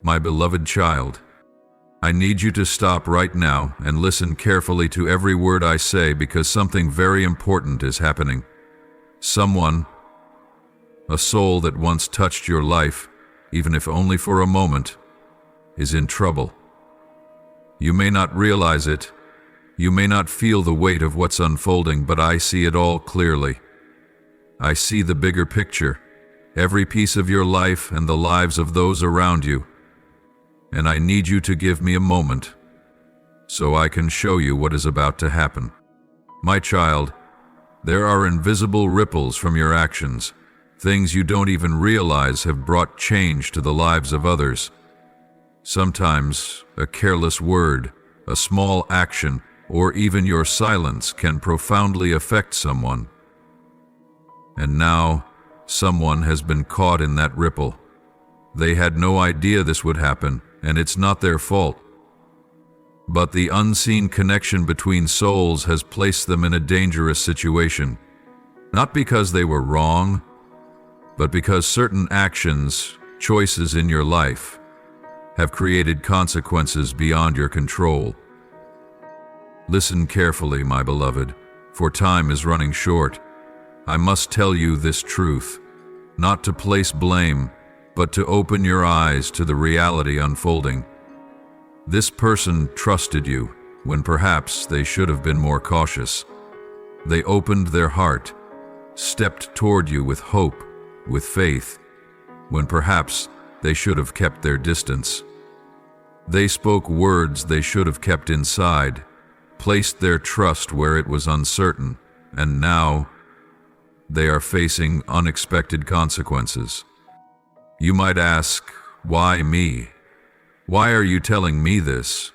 My beloved child, I need you to stop right now and listen carefully to every word I say, because something very important is happening. Someone, a soul that once touched your life, even if only for a moment, is in trouble. You may not realize it, you may not feel the weight of what's unfolding, but I see it all clearly. I see the bigger picture, every piece of your life and the lives of those around you. And I need you to give me a moment so I can show you what is about to happen. My child, there are invisible ripples from your actions. Things you don't even realize have brought change to the lives of others. Sometimes a careless word, a small action, or even your silence can profoundly affect someone. And now, someone has been caught in that ripple. They had no idea this would happen, and it's not their fault. But the unseen connection between souls has placed them in a dangerous situation, not because they were wrong, but because certain actions, choices in your life, have created consequences beyond your control. Listen carefully, my beloved, for time is running short. I must tell you this truth, not to place blame, but to open your eyes to the reality unfolding. This person trusted you when perhaps they should have been more cautious. They opened their heart, stepped toward you with hope, with faith, when perhaps they should have kept their distance. They spoke words they should have kept inside, placed their trust where it was uncertain, and now they are facing unexpected consequences. You might ask, why me? Why are you telling me this?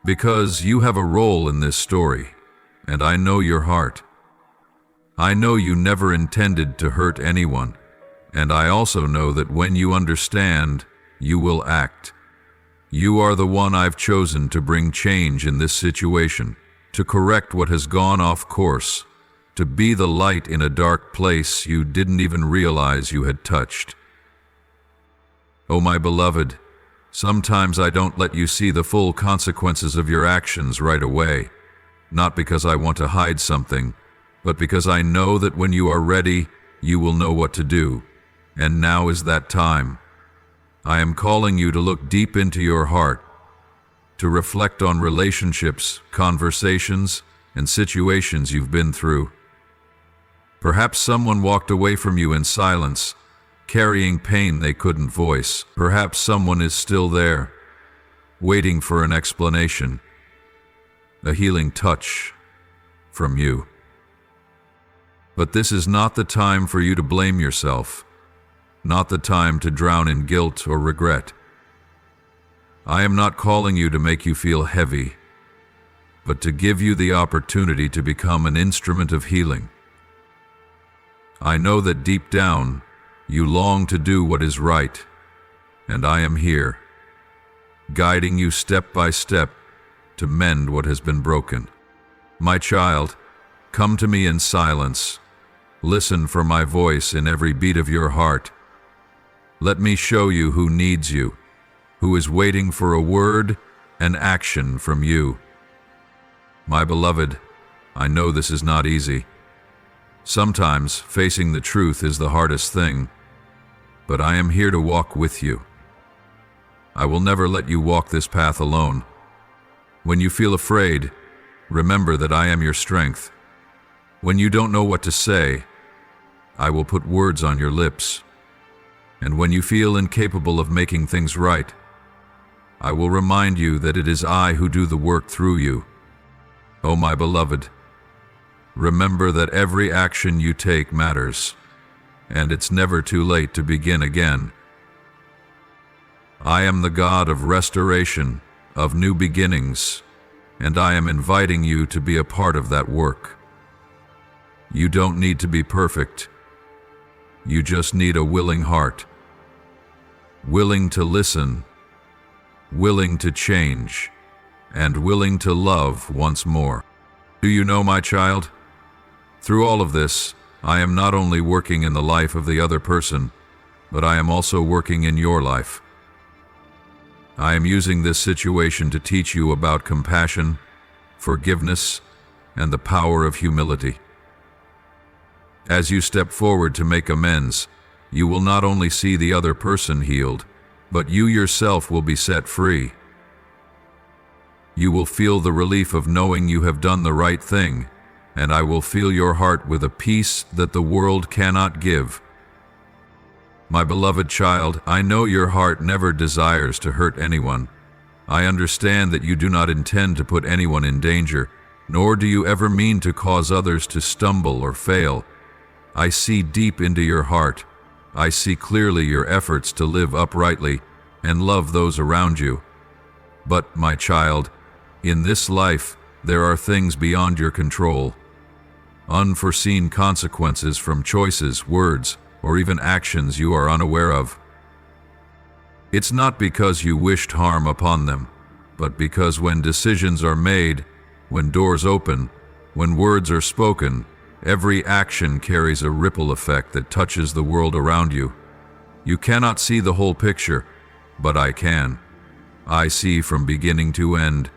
Because you have a role in this story, and I know your heart. I know you never intended to hurt anyone, and I also know that when you understand, you will act. You are the one I've chosen to bring change in this situation, to correct what has gone off course, to be the light in a dark place you didn't even realize you had touched. Oh, my beloved, sometimes I don't let you see the full consequences of your actions right away, not because I want to hide something, but because I know that when you are ready, you will know what to do, and now is that time. I am calling you to look deep into your heart, to reflect on relationships, conversations, and situations you've been through. Perhaps someone walked away from you in silence, carrying pain they couldn't voice. Perhaps someone is still there, waiting for an explanation, a healing touch from you. But this is not the time for you to blame yourself, not the time to drown in guilt or regret. I am not calling you to make you feel heavy, but to give you the opportunity to become an instrument of healing. I know that deep down, you long to do what is right, and I am here, guiding you step by step to mend what has been broken. My child, come to me in silence. Listen for my voice in every beat of your heart. Let me show you who needs you, who is waiting for a word and action from you. My beloved, I know this is not easy. Sometimes facing the truth is the hardest thing, but I am here to walk with you. I will never let you walk this path alone. When you feel afraid, remember that I am your strength. When you don't know what to say, I will put words on your lips. And when you feel incapable of making things right, I will remind you that it is I who do the work through you. Oh, my beloved, remember that every action you take matters, and it's never too late to begin again. I am the God of restoration, of new beginnings, and I am inviting you to be a part of that work. You don't need to be perfect. You just need a willing heart, willing to listen, willing to change, and willing to love once more. Do you know, my child? Through all of this, I am not only working in the life of the other person, but I am also working in your life. I am using this situation to teach you about compassion, forgiveness, and the power of humility. As you step forward to make amends, you will not only see the other person healed, but you yourself will be set free. You will feel the relief of knowing you have done the right thing, and I will fill your heart with a peace that the world cannot give. My beloved child, I know your heart never desires to hurt anyone. I understand that you do not intend to put anyone in danger, nor do you ever mean to cause others to stumble or fail. I see deep into your heart. I see clearly your efforts to live uprightly and love those around you. But, my child, in this life, there are things beyond your control. Unforeseen consequences from choices, words, or even actions you are unaware of. It's not because you wished harm upon them, but because when decisions are made, when doors open, when words are spoken, every action carries a ripple effect that touches the world around you. You cannot see the whole picture, but I can. I see from beginning to end.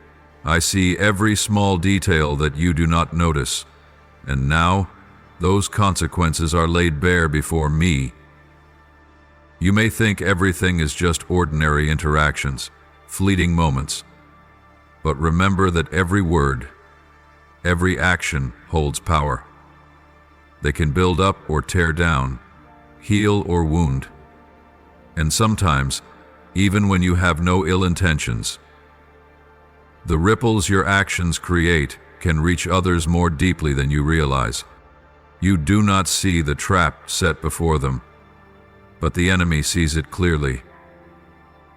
I see every small detail that you do not notice. And now, those consequences are laid bare before me. You may think everything is just ordinary interactions, fleeting moments. But remember that every word, every action holds power. They can build up or tear down, heal or wound. And sometimes, even when you have no ill intentions, the ripples your actions create can reach others more deeply than you realize. You do not see the trap set before them, but the enemy sees it clearly.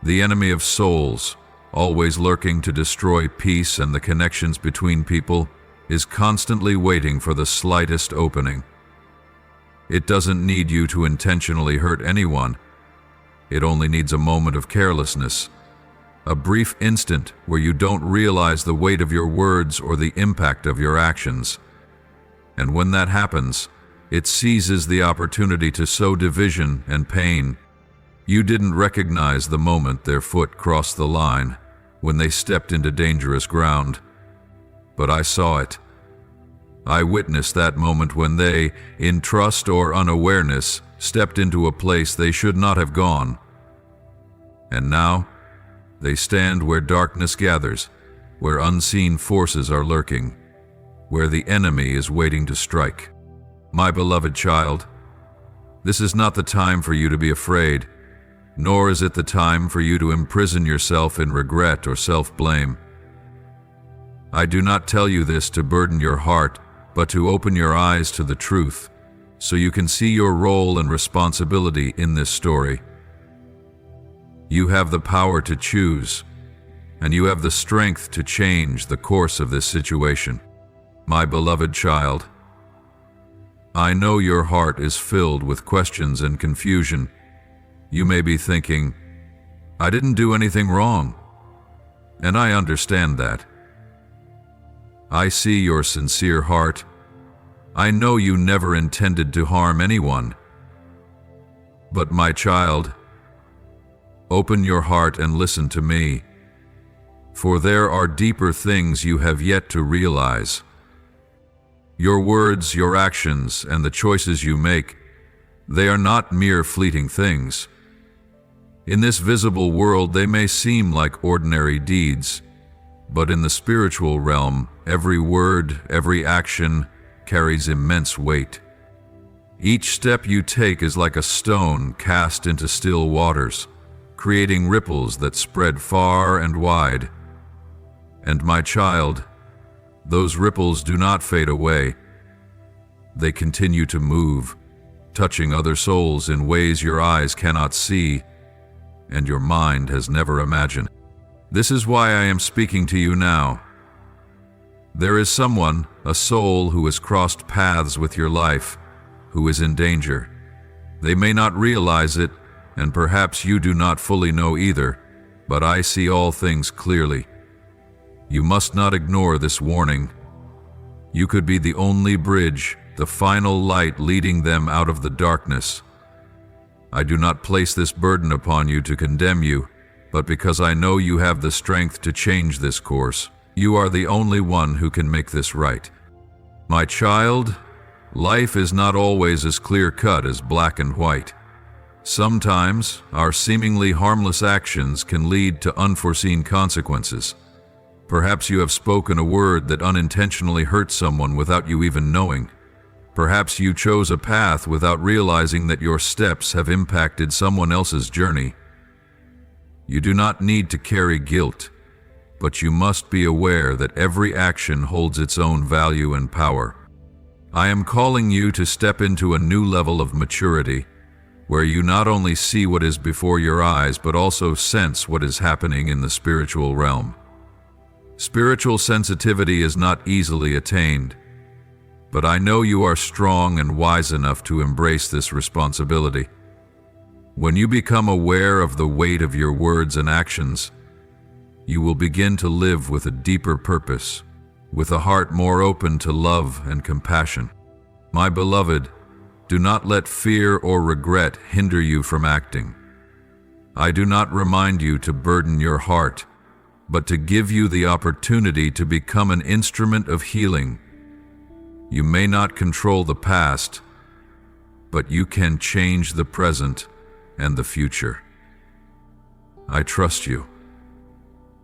The enemy of souls, always lurking to destroy peace and the connections between people, is constantly waiting for the slightest opening. It doesn't need you to intentionally hurt anyone. It only needs a moment of carelessness, a brief instant where you don't realize the weight of your words or the impact of your actions. And when that happens, it seizes the opportunity to sow division and pain. You didn't recognize the moment their foot crossed the line, when they stepped into dangerous ground. But I saw it. I witnessed that moment when they, in trust or unawareness, stepped into a place they should not have gone. And now, they stand where darkness gathers, where unseen forces are lurking, where the enemy is waiting to strike. My beloved child, this is not the time for you to be afraid, nor is it the time for you to imprison yourself in regret or self-blame. I do not tell you this to burden your heart, but to open your eyes to the truth, so you can see your role and responsibility in this story. You have the power to choose, and you have the strength to change the course of this situation. My beloved child, I know your heart is filled with questions and confusion. You may be thinking, I didn't do anything wrong. And I understand that. I see your sincere heart. I know you never intended to harm anyone. But my child, open your heart and listen to me, for there are deeper things you have yet to realize. Your words, your actions, and the choices you make, they are not mere fleeting things. In this visible world, they may seem like ordinary deeds, but in the spiritual realm, every word, every action carries immense weight. Each step you take is like a stone cast into still waters, creating ripples that spread far and wide. And my child, those ripples do not fade away. They continue to move, touching other souls in ways your eyes cannot see and your mind has never imagined. This is why I am speaking to you now. There is someone, a soul who has crossed paths with your life, who is in danger. They may not realize it, and perhaps you do not fully know either, but I see all things clearly. You must not ignore this warning. You could be the only bridge, the final light leading them out of the darkness. I do not place this burden upon you to condemn you, but because I know you have the strength to change this course. You are the only one who can make this right. My child, life is not always as clear-cut as black and white. Sometimes, our seemingly harmless actions can lead to unforeseen consequences. Perhaps you have spoken a word that unintentionally hurt someone without you even knowing. Perhaps you chose a path without realizing that your steps have impacted someone else's journey. You do not need to carry guilt, but you must be aware that every action holds its own value and power. I am calling you to step into a new level of maturity, where you not only see what is before your eyes, but also sense what is happening in the spiritual realm. Spiritual sensitivity is not easily attained, but I know you are strong and wise enough to embrace this responsibility. When you become aware of the weight of your words and actions, you will begin to live with a deeper purpose, with a heart more open to love and compassion. My beloved, do not let fear or regret hinder you from acting. I do not remind you to burden your heart, but to give you the opportunity to become an instrument of healing. You may not control the past, but you can change the present and the future. I trust you,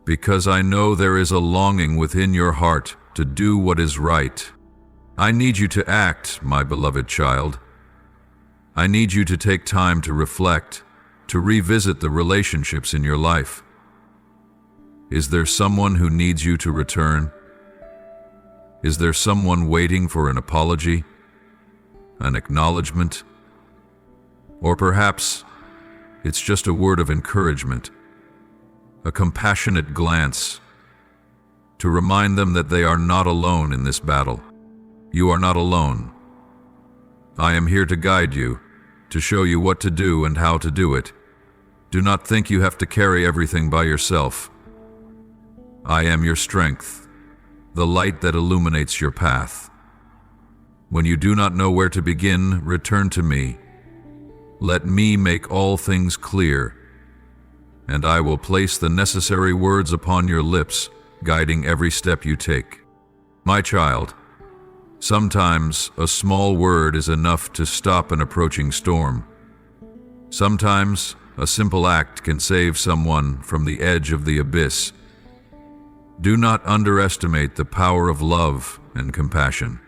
because I know there is a longing within your heart to do what is right. I need you to act, my beloved child. I need you to take time to reflect, to revisit the relationships in your life. Is there someone who needs you to return? Is there someone waiting for an apology, an acknowledgement? Or perhaps it's just a word of encouragement, a compassionate glance, to remind them that they are not alone in this battle. You are not alone. I am here to guide you, to show you what to do and how to do it. Do not think you have to carry everything by yourself. I am your strength, the light that illuminates your path. When you do not know where to begin, return to me. Let me make all things clear, and I will place the necessary words upon your lips, guiding every step you take. My child, sometimes a small word is enough to stop an approaching storm. Sometimes a simple act can save someone from the edge of the abyss. Do not underestimate the power of love and compassion.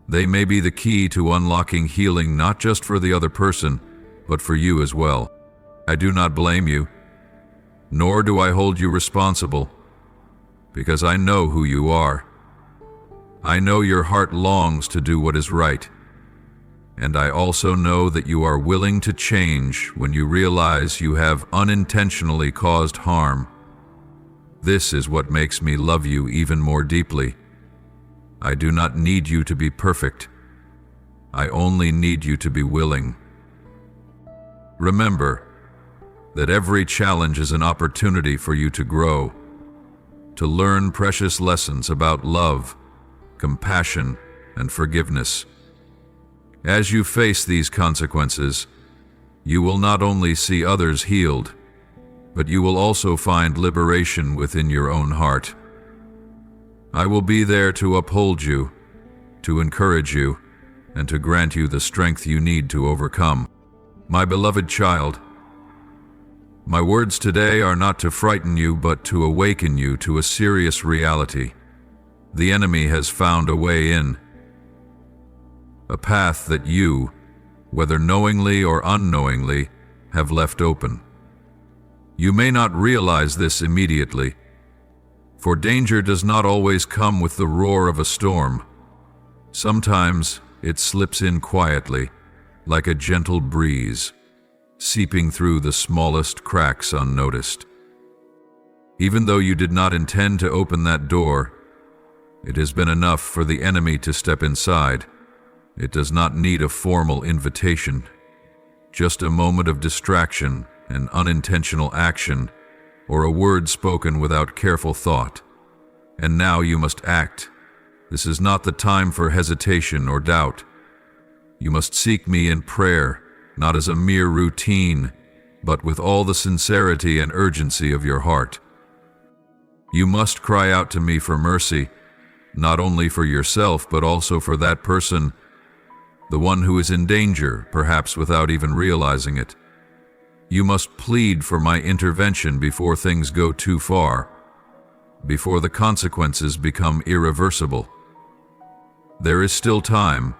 They may be the key to unlocking healing not just for the other person, but for you as well. I do not blame you, nor do I hold you responsible, because I know who you are. I know your heart longs to do what is right, and I also know that you are willing to change when you realize you have unintentionally caused harm. This is what makes me love you even more deeply. I do not need you to be perfect. I only need you to be willing. Remember that every challenge is an opportunity for you to grow, to learn precious lessons about love, compassion, and forgiveness. As you face these consequences, you will not only see others healed, but you will also find liberation within your own heart. I will be there to uphold you, to encourage you, and to grant you the strength you need to overcome. My beloved child, my words today are not to frighten you, but to awaken you to a serious reality. The enemy has found a way in, a path that you, whether knowingly or unknowingly, have left open. You may not realize this immediately, for danger does not always come with the roar of a storm. Sometimes it slips in quietly, like a gentle breeze, seeping through the smallest cracks unnoticed. Even though you did not intend to open that door, it has been enough for the enemy to step inside. It does not need a formal invitation, just a moment of distraction, an unintentional action, or a word spoken without careful thought. And now you must act. This is not the time for hesitation or doubt. You must seek me in prayer, not as a mere routine, but with all the sincerity and urgency of your heart. You must cry out to me for mercy, not only for yourself, but also for that person, the one who is in danger, perhaps without even realizing it. You must plead for my intervention before things go too far, before the consequences become irreversible. There is still time,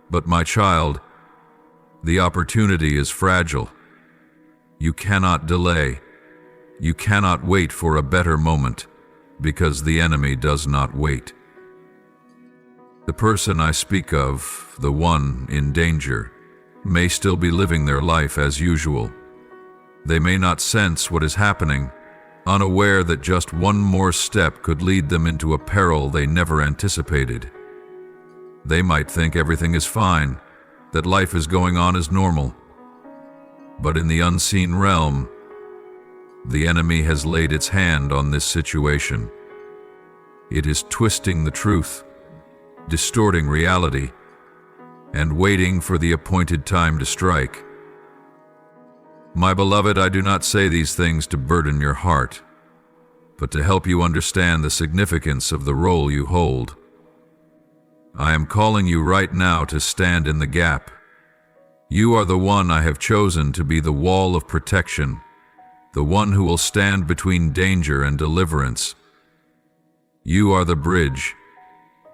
but my child, the opportunity is fragile. You cannot delay. You cannot wait for a better moment, because the enemy does not wait. The person I speak of, the one in danger, may still be living their life as usual. They may not sense what is happening, unaware that just one more step could lead them into a peril they never anticipated. They might think everything is fine, that life is going on as normal. But in the unseen realm, the enemy has laid its hand on this situation. It is twisting the truth, distorting reality, and waiting for the appointed time to strike. My beloved, I do not say these things to burden your heart, but to help you understand the significance of the role you hold. I am calling you right now to stand in the gap. You are the one I have chosen to be the wall of protection, the one who will stand between danger and deliverance. You are the bridge,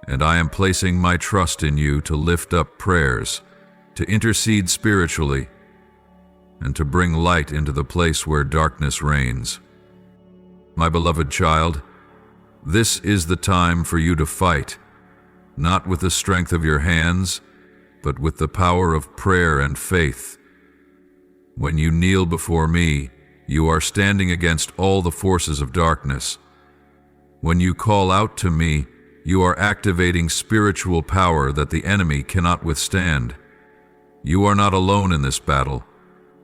and I am placing my trust in you to lift up prayers, to intercede spiritually, and to bring light into the place where darkness reigns. My beloved child, this is the time for you to fight, not with the strength of your hands, but with the power of prayer and faith. When you kneel before me, you are standing against all the forces of darkness. When you call out to me, you are activating spiritual power that the enemy cannot withstand. You are not alone in this battle,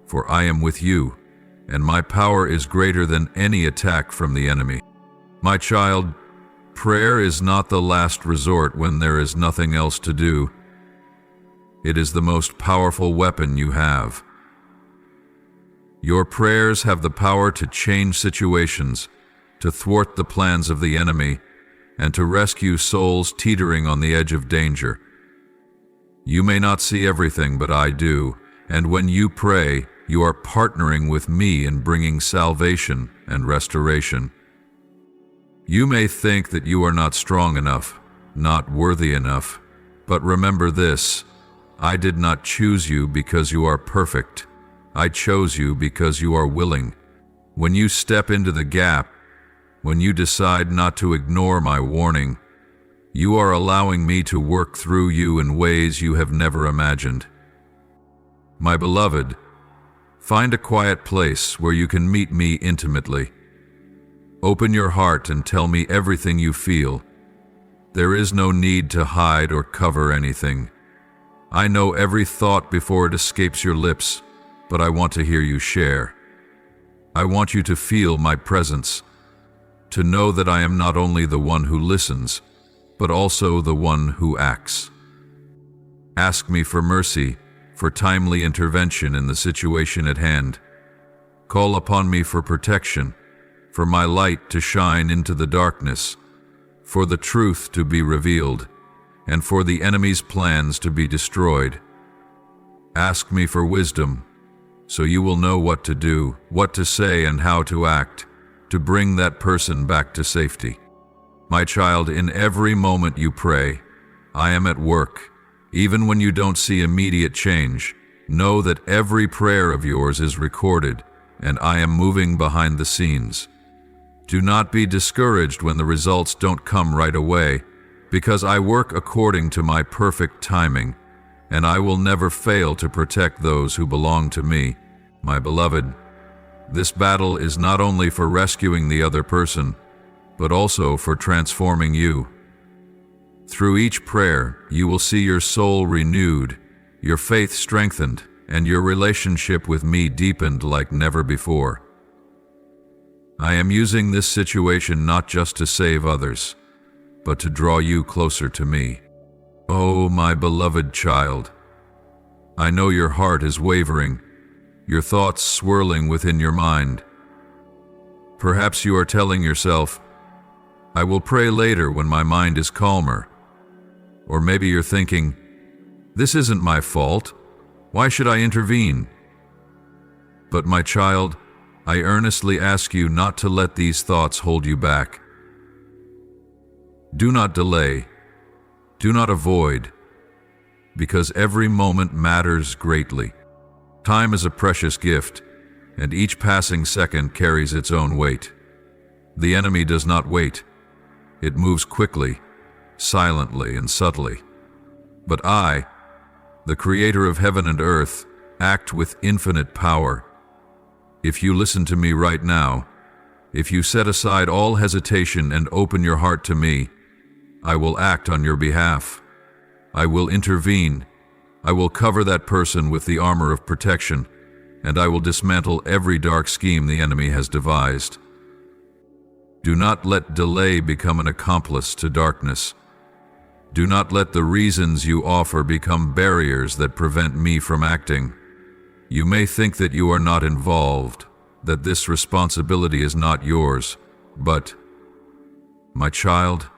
for I am with you, and my power is greater than any attack from the enemy. My child, prayer is not the last resort when there is nothing else to do. It is the most powerful weapon you have. Your prayers have the power to change situations, to thwart the plans of the enemy, and to rescue souls teetering on the edge of danger. You may not see everything, but I do, and when you pray, you are partnering with me in bringing salvation and restoration. You may think that you are not strong enough, not worthy enough, but remember this: I did not choose you because you are perfect. I chose you because you are willing. When you step into the gap, when you decide not to ignore my warning, you are allowing me to work through you in ways you have never imagined. My beloved, find a quiet place where you can meet me intimately. Open your heart and tell me everything you feel. There is no need to hide or cover anything. I know every thought before it escapes your lips, but I want to hear you share. I want you to feel my presence, to know that I am not only the one who listens, but also the one who acts. Ask me for mercy, for timely intervention in the situation at hand. Call upon me for protection, for my light to shine into the darkness, for the truth to be revealed, and for the enemy's plans to be destroyed. Ask me for wisdom, so you will know what to do, what to say, and how to act, to bring that person back to safety. My child, in every moment you pray, I am at work. Even when you don't see immediate change, know that every prayer of yours is recorded, and I am moving behind the scenes. Do not be discouraged when the results don't come right away, because I work according to my perfect timing, and I will never fail to protect those who belong to me. My beloved, this battle is not only for rescuing the other person, but also for transforming you. Through each prayer, you will see your soul renewed, your faith strengthened, and your relationship with me deepened like never before. I am using this situation not just to save others, but to draw you closer to me. Oh, my beloved child, I know your heart is wavering. your thoughts swirling within your mind. Perhaps you are telling yourself, I will pray later when my mind is calmer. Or maybe you're thinking, this isn't my fault. Why should I intervene? But my child, I earnestly ask you not to let these thoughts hold you back. Do not delay. Do not avoid, because every moment matters greatly. Time is a precious gift, and each passing second carries its own weight. The enemy does not wait. It moves quickly, silently, and subtly. But I, the Creator of heaven and earth, act with infinite power. If you listen to me right now, if you set aside all hesitation and open your heart to me, I will act on your behalf. I will intervene. I will cover that person with the armor of protection, and I will dismantle every dark scheme the enemy has devised. Do not let delay become an accomplice to darkness. Do not let the reasons you offer become barriers that prevent me from acting. You may think that you are not involved, that this responsibility is not yours, but, my child,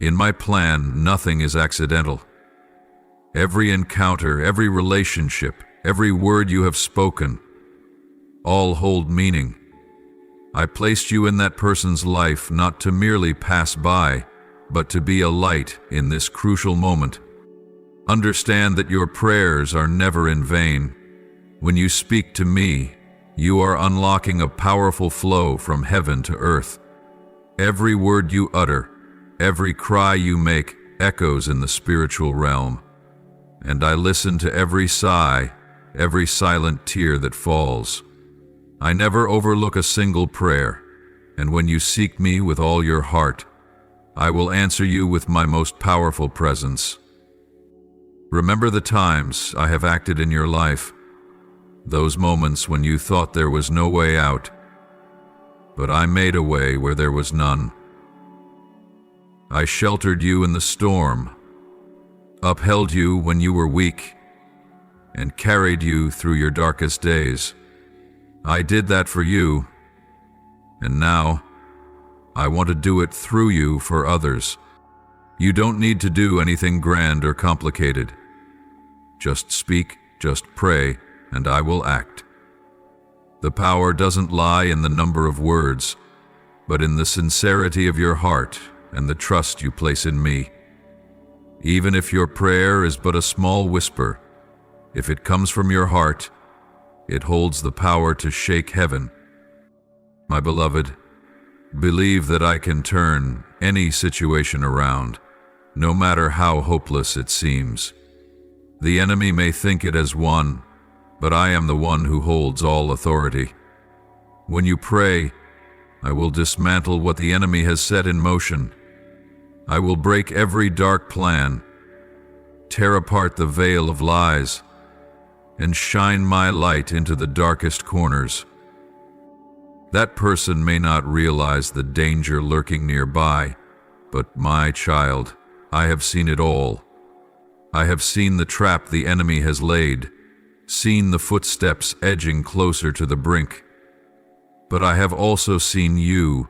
in my plan, nothing is accidental. Every encounter, every relationship, every word you have spoken, all hold meaning. I placed you in that person's life not to merely pass by, but to be a light in this crucial moment. Understand that your prayers are never in vain. When you speak to me, you are unlocking a powerful flow from heaven to earth. Every word you utter, every cry you make echoes in the spiritual realm, and I listen to every sigh, every silent tear that falls. I never overlook a single prayer, and when you seek me with all your heart, I will answer you with my most powerful presence. Remember the times I have acted in your life, those moments when you thought there was no way out, but I made a way where there was none. I sheltered you in the storm, upheld you when you were weak, and carried you through your darkest days. I did that for you, and now I want to do it through you for others. You don't need to do anything grand or complicated. Just speak, just pray, and I will act. The power doesn't lie in the number of words, but in the sincerity of your heart and the trust you place in me. Even if your prayer is but a small whisper, if it comes from your heart, it holds the power to shake heaven. My beloved, believe that I can turn any situation around, no matter how hopeless it seems. The enemy may think it has won, but I am the one who holds all authority. When you pray, I will dismantle what the enemy has set in motion. I will break every dark plan, tear apart the veil of lies, and shine my light into the darkest corners. That person may not realize the danger lurking nearby, but my child, I have seen it all. I have seen the trap the enemy has laid, seen the footsteps edging closer to the brink. But I have also seen you,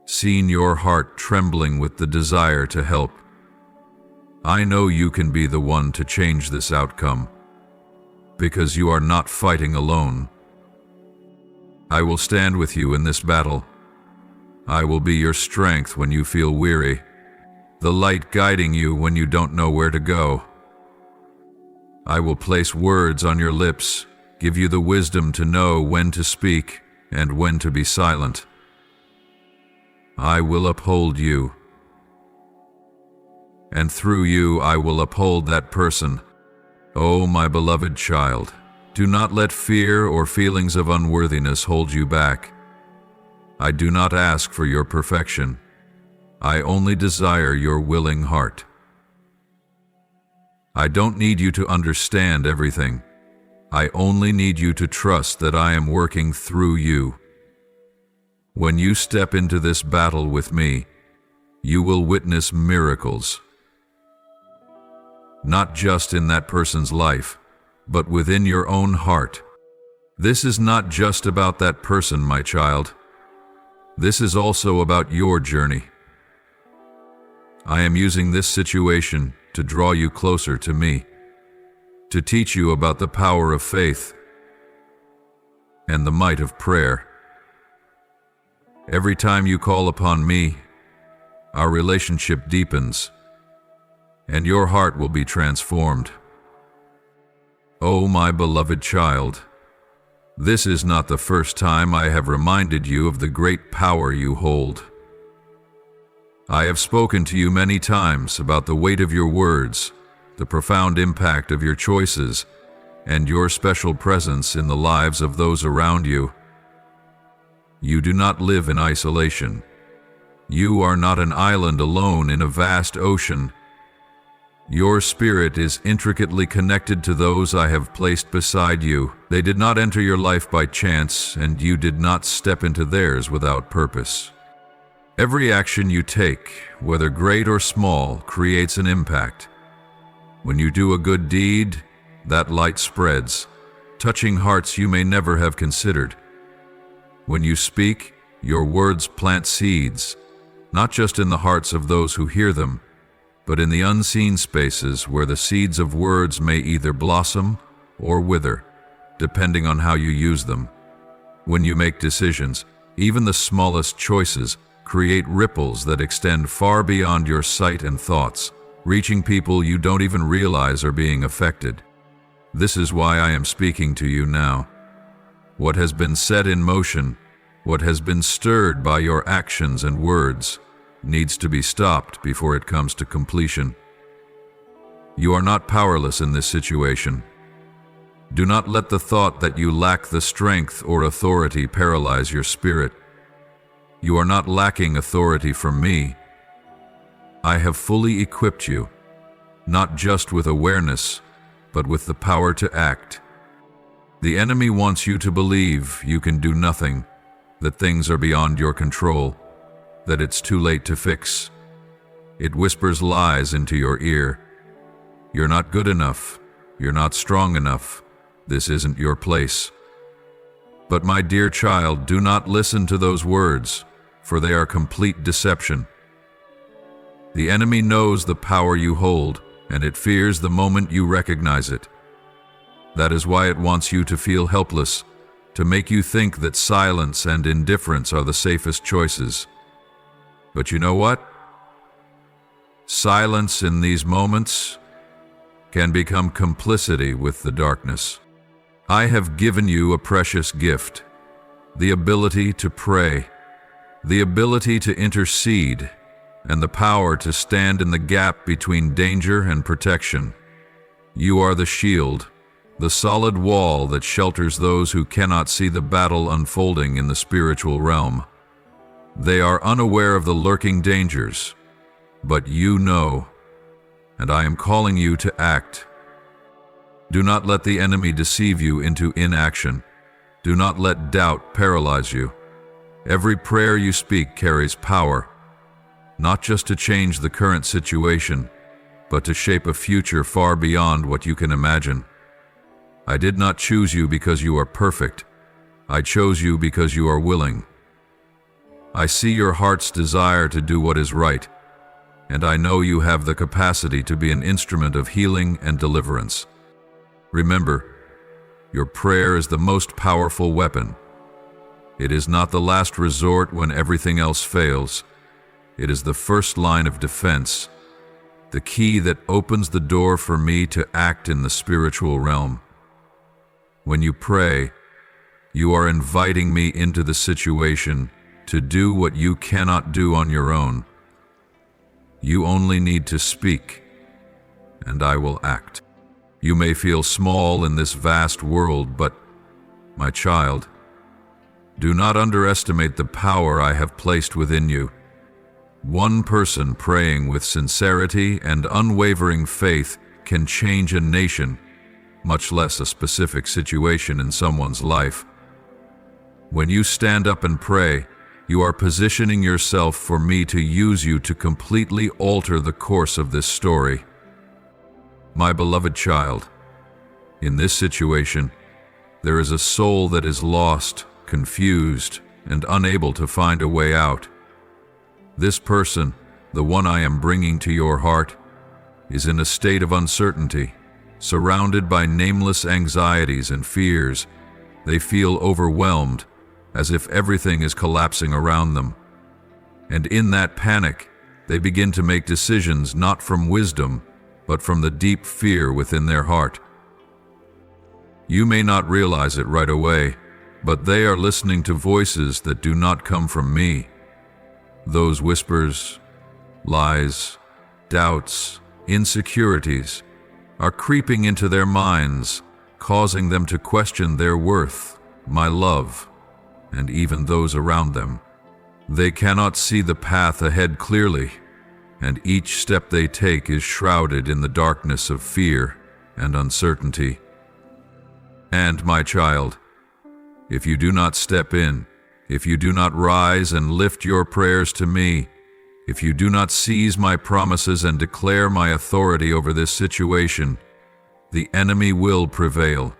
seen your heart trembling with the desire to help. I know you can be the one to change this outcome, because you are not fighting alone. I will stand with you in this battle. I will be your strength when you feel weary, the light guiding you when you don't know where to go. I will place words on your lips, give you the wisdom to know when to speak and when to be silent. I will uphold you, and through you I will uphold that person. Oh, my beloved child, do not let fear or feelings of unworthiness hold you back. I do not ask for your perfection. I only desire your willing heart. I don't need you to understand everything. I only need you to trust that I am working through you. When you step into this battle with me, you will witness miracles. Not just in that person's life, but within your own heart This is not just about that person, my child. This is also about your journey. I am using this situation to draw you closer to me, to teach you about the power of faith and the might of prayer. Every time you call upon me, our relationship deepens, and your heart will be transformed. Oh, my beloved child, this is not the first time I have reminded you of the great power you hold. I have spoken to you many times about the weight of your words, the profound impact of your choices, and your special presence in the lives of those around you. You do not live in isolation. You are not an island alone in a vast ocean. Your spirit is intricately connected to those I have placed beside you. They did not enter your life by chance, and you did not step into theirs without purpose. Every action you take, whether great or small, creates an impact. When you do a good deed, that light spreads, touching hearts you may never have considered. When you speak, your words plant seeds, not just in the hearts of those who hear them, but in the unseen spaces where the seeds of words may either blossom or wither, depending on how you use them. When you make decisions, even the smallest choices create ripples that extend far beyond your sight and thoughts, reaching people you don't even realize are being affected. This is why I am speaking to you now. What has been set in motion, what has been stirred by your actions and words, needs to be stopped before it comes to completion. You are not powerless in this situation. Do not let the thought that you lack the strength or authority paralyze your spirit. You are not lacking authority from me. I have fully equipped you, not just with awareness, but with the power to act. The enemy wants you to believe you can do nothing, that things are beyond your control, that it's too late to fix. It whispers lies into your ear. You're not good enough. You're not strong enough. This isn't your place. But my dear child, do not listen to those words, for they are complete deception. The enemy knows the power you hold, and it fears the moment you recognize it. That is why it wants you to feel helpless, to make you think that silence and indifference are the safest choices. But you know what? Silence in these moments can become complicity with the darkness. I have given you a precious gift, the ability to pray, the ability to intercede, and the power to stand in the gap between danger and protection. You are the shield, the solid wall that shelters those who cannot see the battle unfolding in the spiritual realm. They are unaware of the lurking dangers, but you know, and I am calling you to act. Do not let the enemy deceive you into inaction. Do not let doubt paralyze you. Every prayer you speak carries power, not just to change the current situation, but to shape a future far beyond what you can imagine. I did not choose you because you are perfect. I chose you because you are willing. I see your heart's desire to do what is right, and I know you have the capacity to be an instrument of healing and deliverance. Remember, your prayer is the most powerful weapon. It is not the last resort when everything else fails. It is the first line of defense, the key that opens the door for me to act in the spiritual realm. When you pray, you are inviting me into the situation to do what you cannot do on your own. You only need to speak, and I will act. You may feel small in this vast world, but, my child, do not underestimate the power I have placed within you. One person praying with sincerity and unwavering faith can change a nation, much less a specific situation in someone's life. When you stand up and pray, you are positioning yourself for me to use you to completely alter the course of this story. My beloved child, in this situation, There is a soul that is lost, confused, and unable to find a way out. This person, the one I am bringing to your heart, is in a state of uncertainty, surrounded by nameless anxieties and fears. They feel overwhelmed, as if everything is collapsing around them. And in that panic, they begin to make decisions not from wisdom, but from the deep fear within their heart. You may not realize it right away, but they are listening to voices that do not come from me. Those whispers, lies, doubts, insecurities are creeping into their minds, causing them to question their worth, my love, and even those around them. They cannot see the path ahead clearly, and each step they take is shrouded in the darkness of fear and uncertainty. And my child, if you do not step in, if you do not rise and lift your prayers to me, if you do not seize my promises and declare my authority over this situation, the enemy will prevail.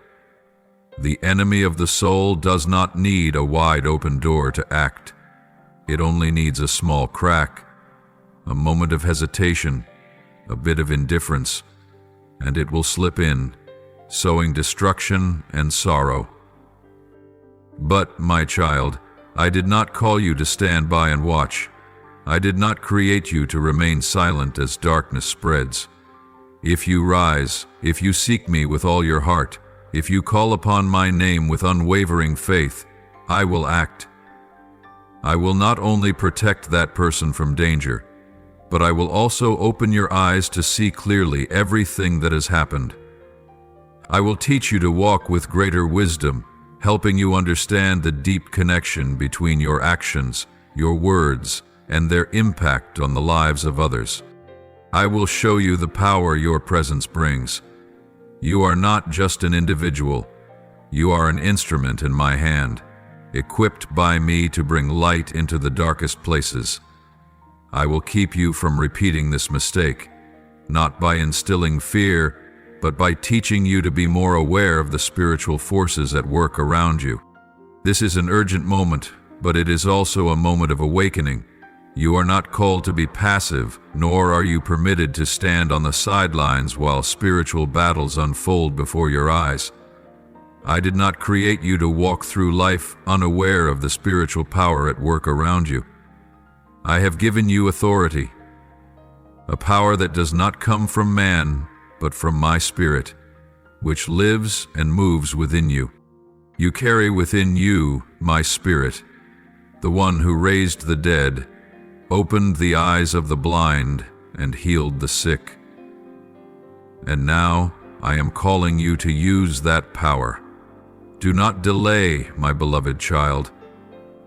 The enemy of the soul does not need a wide open door to act. It only needs a small crack, a moment of hesitation, a bit of indifference, and it will slip in, sowing destruction and sorrow. But, my child, I did not call you to stand by and watch. I did not create you to remain silent as darkness spreads. If you rise, if you seek me with all your heart, if you call upon my name with unwavering faith, I will act. I will not only protect that person from danger, but I will also open your eyes to see clearly everything that has happened. I will teach you to walk with greater wisdom, helping you understand the deep connection between your actions, your words, and their impact on the lives of others. I will show you the power your presence brings. You are not just an individual. You are an instrument in my hand, equipped by me to bring light into the darkest places. I will keep you from repeating this mistake, not by instilling fear, but by teaching you to be more aware of the spiritual forces at work around you. This is an urgent moment, but it is also a moment of awakening. You are not called to be passive, nor are you permitted to stand on the sidelines while spiritual battles unfold before your eyes. I did not create you to walk through life unaware of the spiritual power at work around you. I have given you authority, a power that does not come from man, but from my Spirit, which lives and moves within you. You carry within you my Spirit, the one who raised the dead, opened the eyes of the blind, and healed the sick. And now I am calling you to use that power. Do not delay, my beloved child.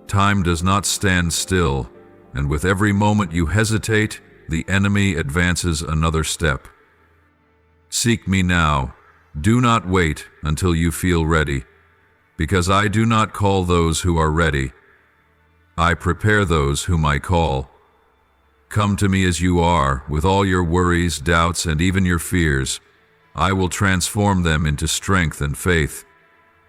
Time does not stand still, and with every moment you hesitate, the enemy advances another step. Seek me now. Do not wait until you feel ready, because I do not call those who are ready. I prepare those whom I call. Come to me as you are, with all your worries, doubts, and even your fears. I will transform them into strength and faith.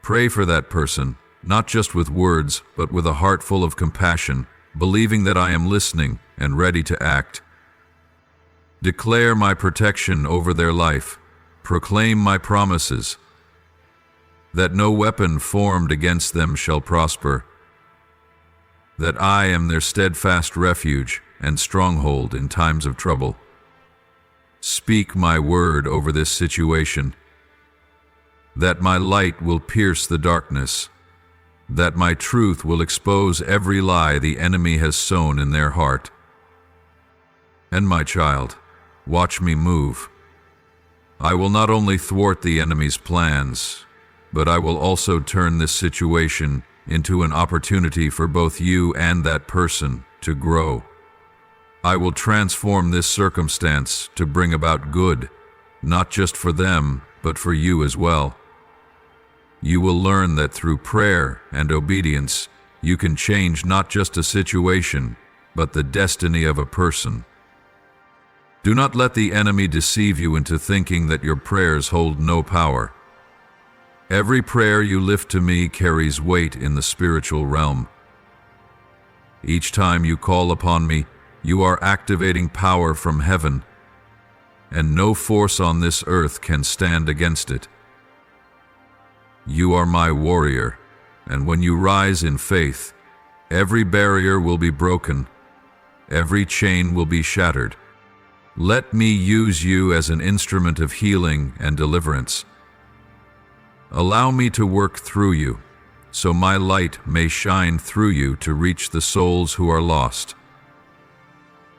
Pray for that person, not just with words, but with a heart full of compassion, believing that I am listening and ready to act. Declare my protection over their life. Proclaim my promises, that no weapon formed against them shall prosper, that I am their steadfast refuge and stronghold in times of trouble. Speak my word over this situation, that my light will pierce the darkness, that my truth will expose every lie the enemy has sown in their heart. And my child, watch me move. I will not only thwart the enemy's plans, but I will also turn this situation into an opportunity for both you and that person to grow. I will transform this circumstance to bring about good, not just for them, but for you as well. You will learn that through prayer and obedience, you can change not just a situation, but the destiny of a person. Do not let the enemy deceive you into thinking that your prayers hold no power. Every prayer you lift to me carries weight in the spiritual realm. Each time you call upon me, you are activating power from heaven, and no force on this earth can stand against it. You are my warrior, and when you rise in faith, every barrier will be broken, every chain will be shattered. Let me use you as an instrument of healing and deliverance. Allow me to work through you, so my light may shine through you to reach the souls who are lost.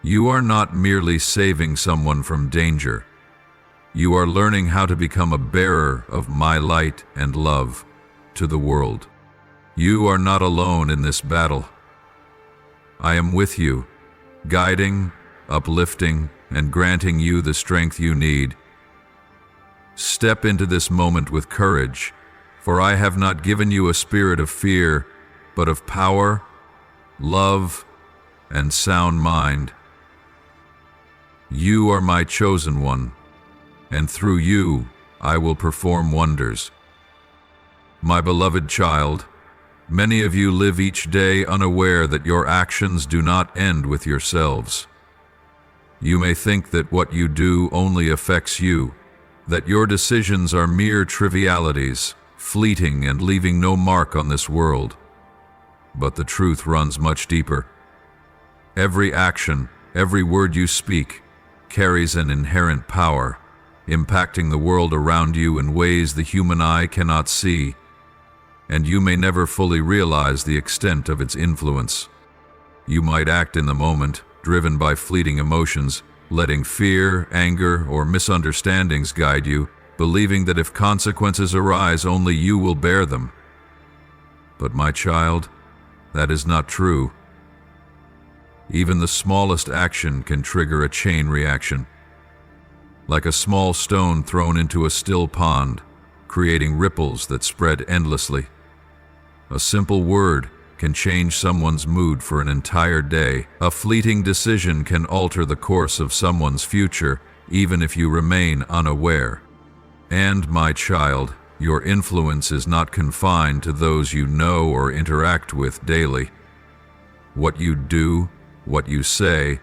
You are not merely saving someone from danger. You are learning how to become a bearer of my light and love to the world. You are not alone in this battle. I am with you, guiding, uplifting, and granting you the strength you need. Step into this moment with courage, for I have not given you a spirit of fear, but of power, love, and sound mind. You are my chosen one, and through you I will perform wonders. My beloved child, many of you live each day unaware that your actions do not end with yourselves. You may think that what you do only affects you, that your decisions are mere trivialities, fleeting and leaving no mark on this world. But the truth runs much deeper. Every action, every word you speak, carries an inherent power, impacting the world around you in ways the human eye cannot see, and you may never fully realize the extent of its influence. You might act in the moment, driven by fleeting emotions, letting fear, anger, or misunderstandings guide you, believing that if consequences arise, only you will bear them. But my child, that is not true. Even the smallest action can trigger a chain reaction. Like a small stone thrown into a still pond, creating ripples that spread endlessly. A simple word can change someone's mood for an entire day. A fleeting decision can alter the course of someone's future, even if you remain unaware. And, my child, your influence is not confined to those you know or interact with daily. What you do, what you say,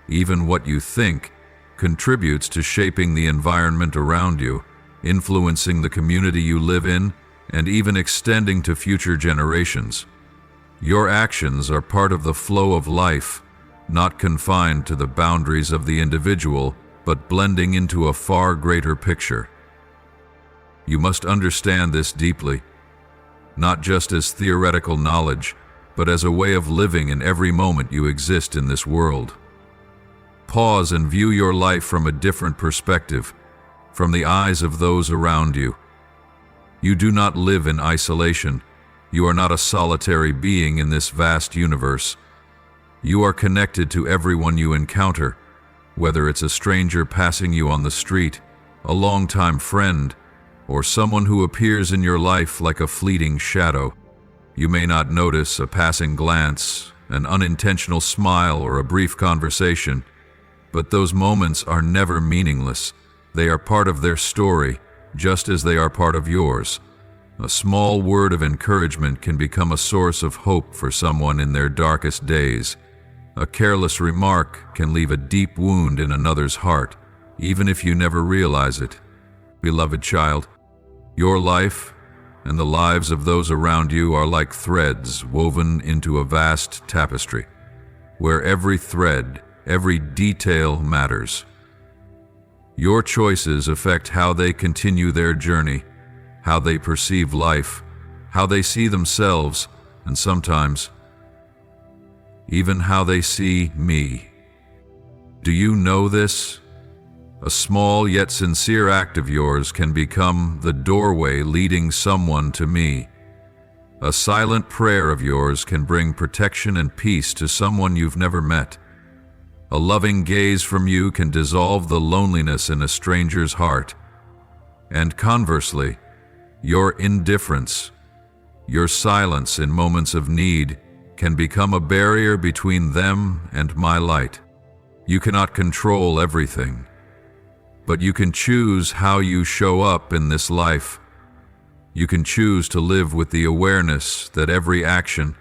even what you think, contributes to shaping the environment around you, influencing the community you live in, and even extending to future generations. Your actions are part of the flow of life, not confined to the boundaries of the individual, but blending into a far greater picture. You must understand this deeply, not just as theoretical knowledge, but as a way of living in every moment you exist in this world. Pause and view your life from a different perspective, from the eyes of those around you. You do not live in isolation. You are not a solitary being in this vast universe. You are connected to everyone you encounter, whether it's a stranger passing you on the street, a longtime friend, or someone who appears in your life like a fleeting shadow. You may not notice a passing glance, an unintentional smile, or a brief conversation, but those moments are never meaningless. They are part of their story, just as they are part of yours. A small word of encouragement can become a source of hope for someone in their darkest days. A careless remark can leave a deep wound in another's heart, even if you never realize it. Beloved child, your life and the lives of those around you are like threads woven into a vast tapestry, where every thread, every detail matters. Your choices affect how they continue their journey, how they perceive life, how they see themselves, and sometimes, even how they see me. Do you know this? A small yet sincere act of yours can become the doorway leading someone to me. A silent prayer of yours can bring protection and peace to someone you've never met. A loving gaze from you can dissolve the loneliness in a stranger's heart. And conversely, your indifference, your silence in moments of need, can become a barrier between them and my light. You cannot control everything, but you can choose how you show up in this life. You can choose to live with the awareness that every action,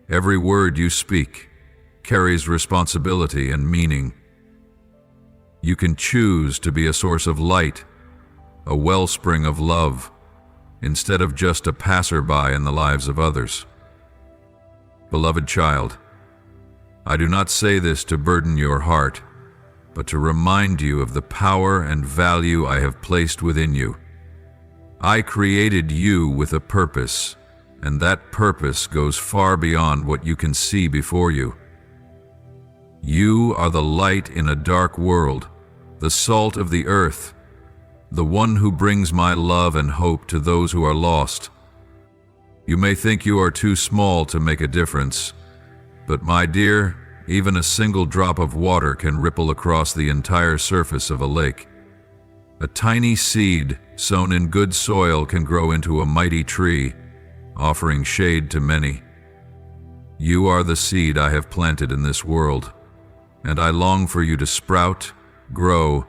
every word you speak, carries responsibility and meaning. You can choose to be a source of light, a wellspring of love, instead of just a passerby in the lives of others. Beloved child, I do not say this to burden your heart, but to remind you of the power and value I have placed within you. I created you with a purpose, and that purpose goes far beyond what you can see before you. You are the light in a dark world, the salt of the earth, the one who brings my love and hope to those who are lost. You may think you are too small to make a difference, but my dear, even a single drop of water can ripple across the entire surface of a lake. A tiny seed sown in good soil can grow into a mighty tree, offering shade to many. You are the seed I have planted in this world, and I long for you to sprout, grow,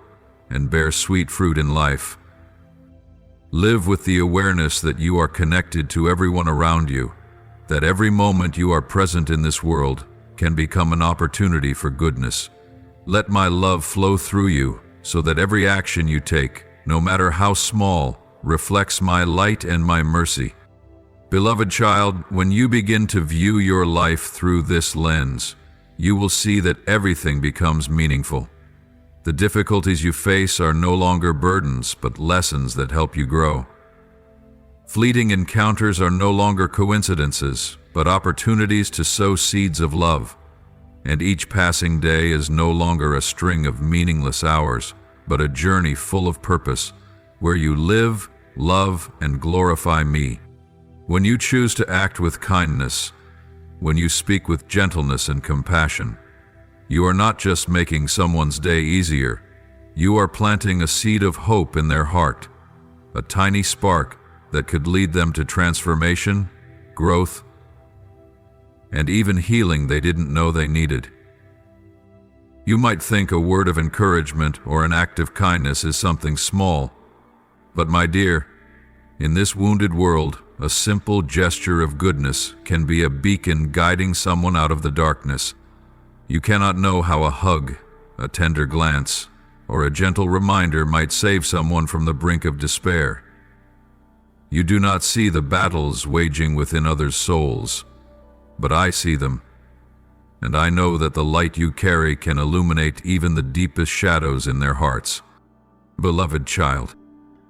and bear sweet fruit in life. Live with the awareness that you are connected to everyone around you, that every moment you are present in this world can become an opportunity for goodness. Let my love flow through you so that every action you take, no matter how small, reflects my light and my mercy. Beloved child, when you begin to view your life through this lens, you will see that everything becomes meaningful. The difficulties you face are no longer burdens, but lessons that help you grow. Fleeting encounters are no longer coincidences, but opportunities to sow seeds of love. And each passing day is no longer a string of meaningless hours, but a journey full of purpose, where you live, love, and glorify me. When you choose to act with kindness, when you speak with gentleness and compassion, you are not just making someone's day easier, you are planting a seed of hope in their heart, a tiny spark that could lead them to transformation, growth, and even healing they didn't know they needed. You might think a word of encouragement or an act of kindness is something small, but my dear, in this wounded world, a simple gesture of goodness can be a beacon guiding someone out of the darkness. You cannot know how a hug, a tender glance, or a gentle reminder might save someone from the brink of despair. You do not see the battles waging within others' souls, but I see them, and I know that the light you carry can illuminate even the deepest shadows in their hearts. Beloved child,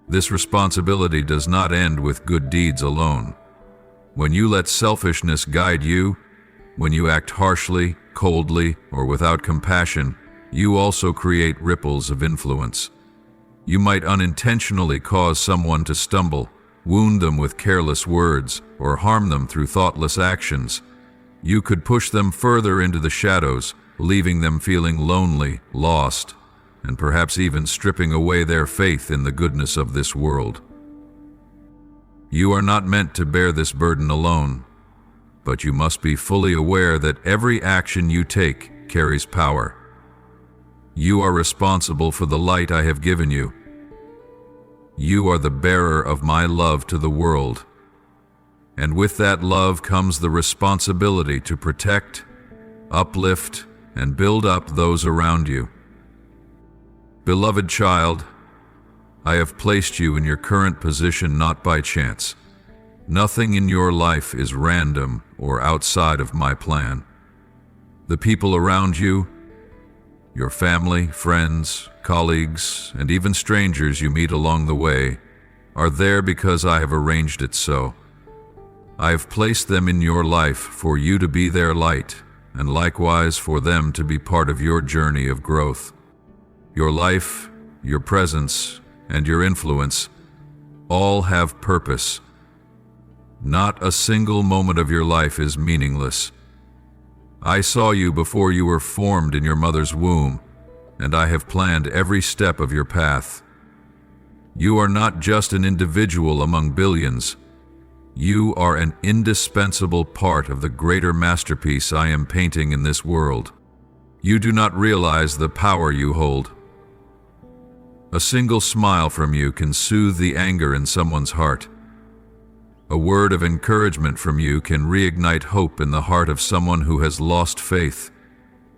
this responsibility does not end with good deeds alone. When you let selfishness guide you, when you act harshly, coldly, or without compassion, you also create ripples of influence. You might unintentionally cause someone to stumble, wound them with careless words, or harm them through thoughtless actions. You could push them further into the shadows, leaving them feeling lonely, lost, and perhaps even stripping away their faith in the goodness of this world. You are not meant to bear this burden alone, but you must be fully aware that every action you take carries power. You are responsible for the light I have given you. You are the bearer of my love to the world, and with that love comes the responsibility to protect, uplift, and build up those around you. Beloved child, I have placed you in your current position not by chance. Nothing in your life is random or outside of my plan. The people around you, your family, friends, colleagues, and even strangers you meet along the way, are there because I have arranged it so. I have placed them in your life for you to be their light, and likewise for them to be part of your journey of growth. Your life, your presence, and your influence all have purpose. Not a single moment of your life is meaningless. I saw you before you were formed in your mother's womb, and I have planned every step of your path. You are not just an individual among billions. You are an indispensable part of the greater masterpiece I am painting in this world. You do not realize the power you hold. A single smile from you can soothe the anger in someone's heart. A word of encouragement from you can reignite hope in the heart of someone who has lost faith.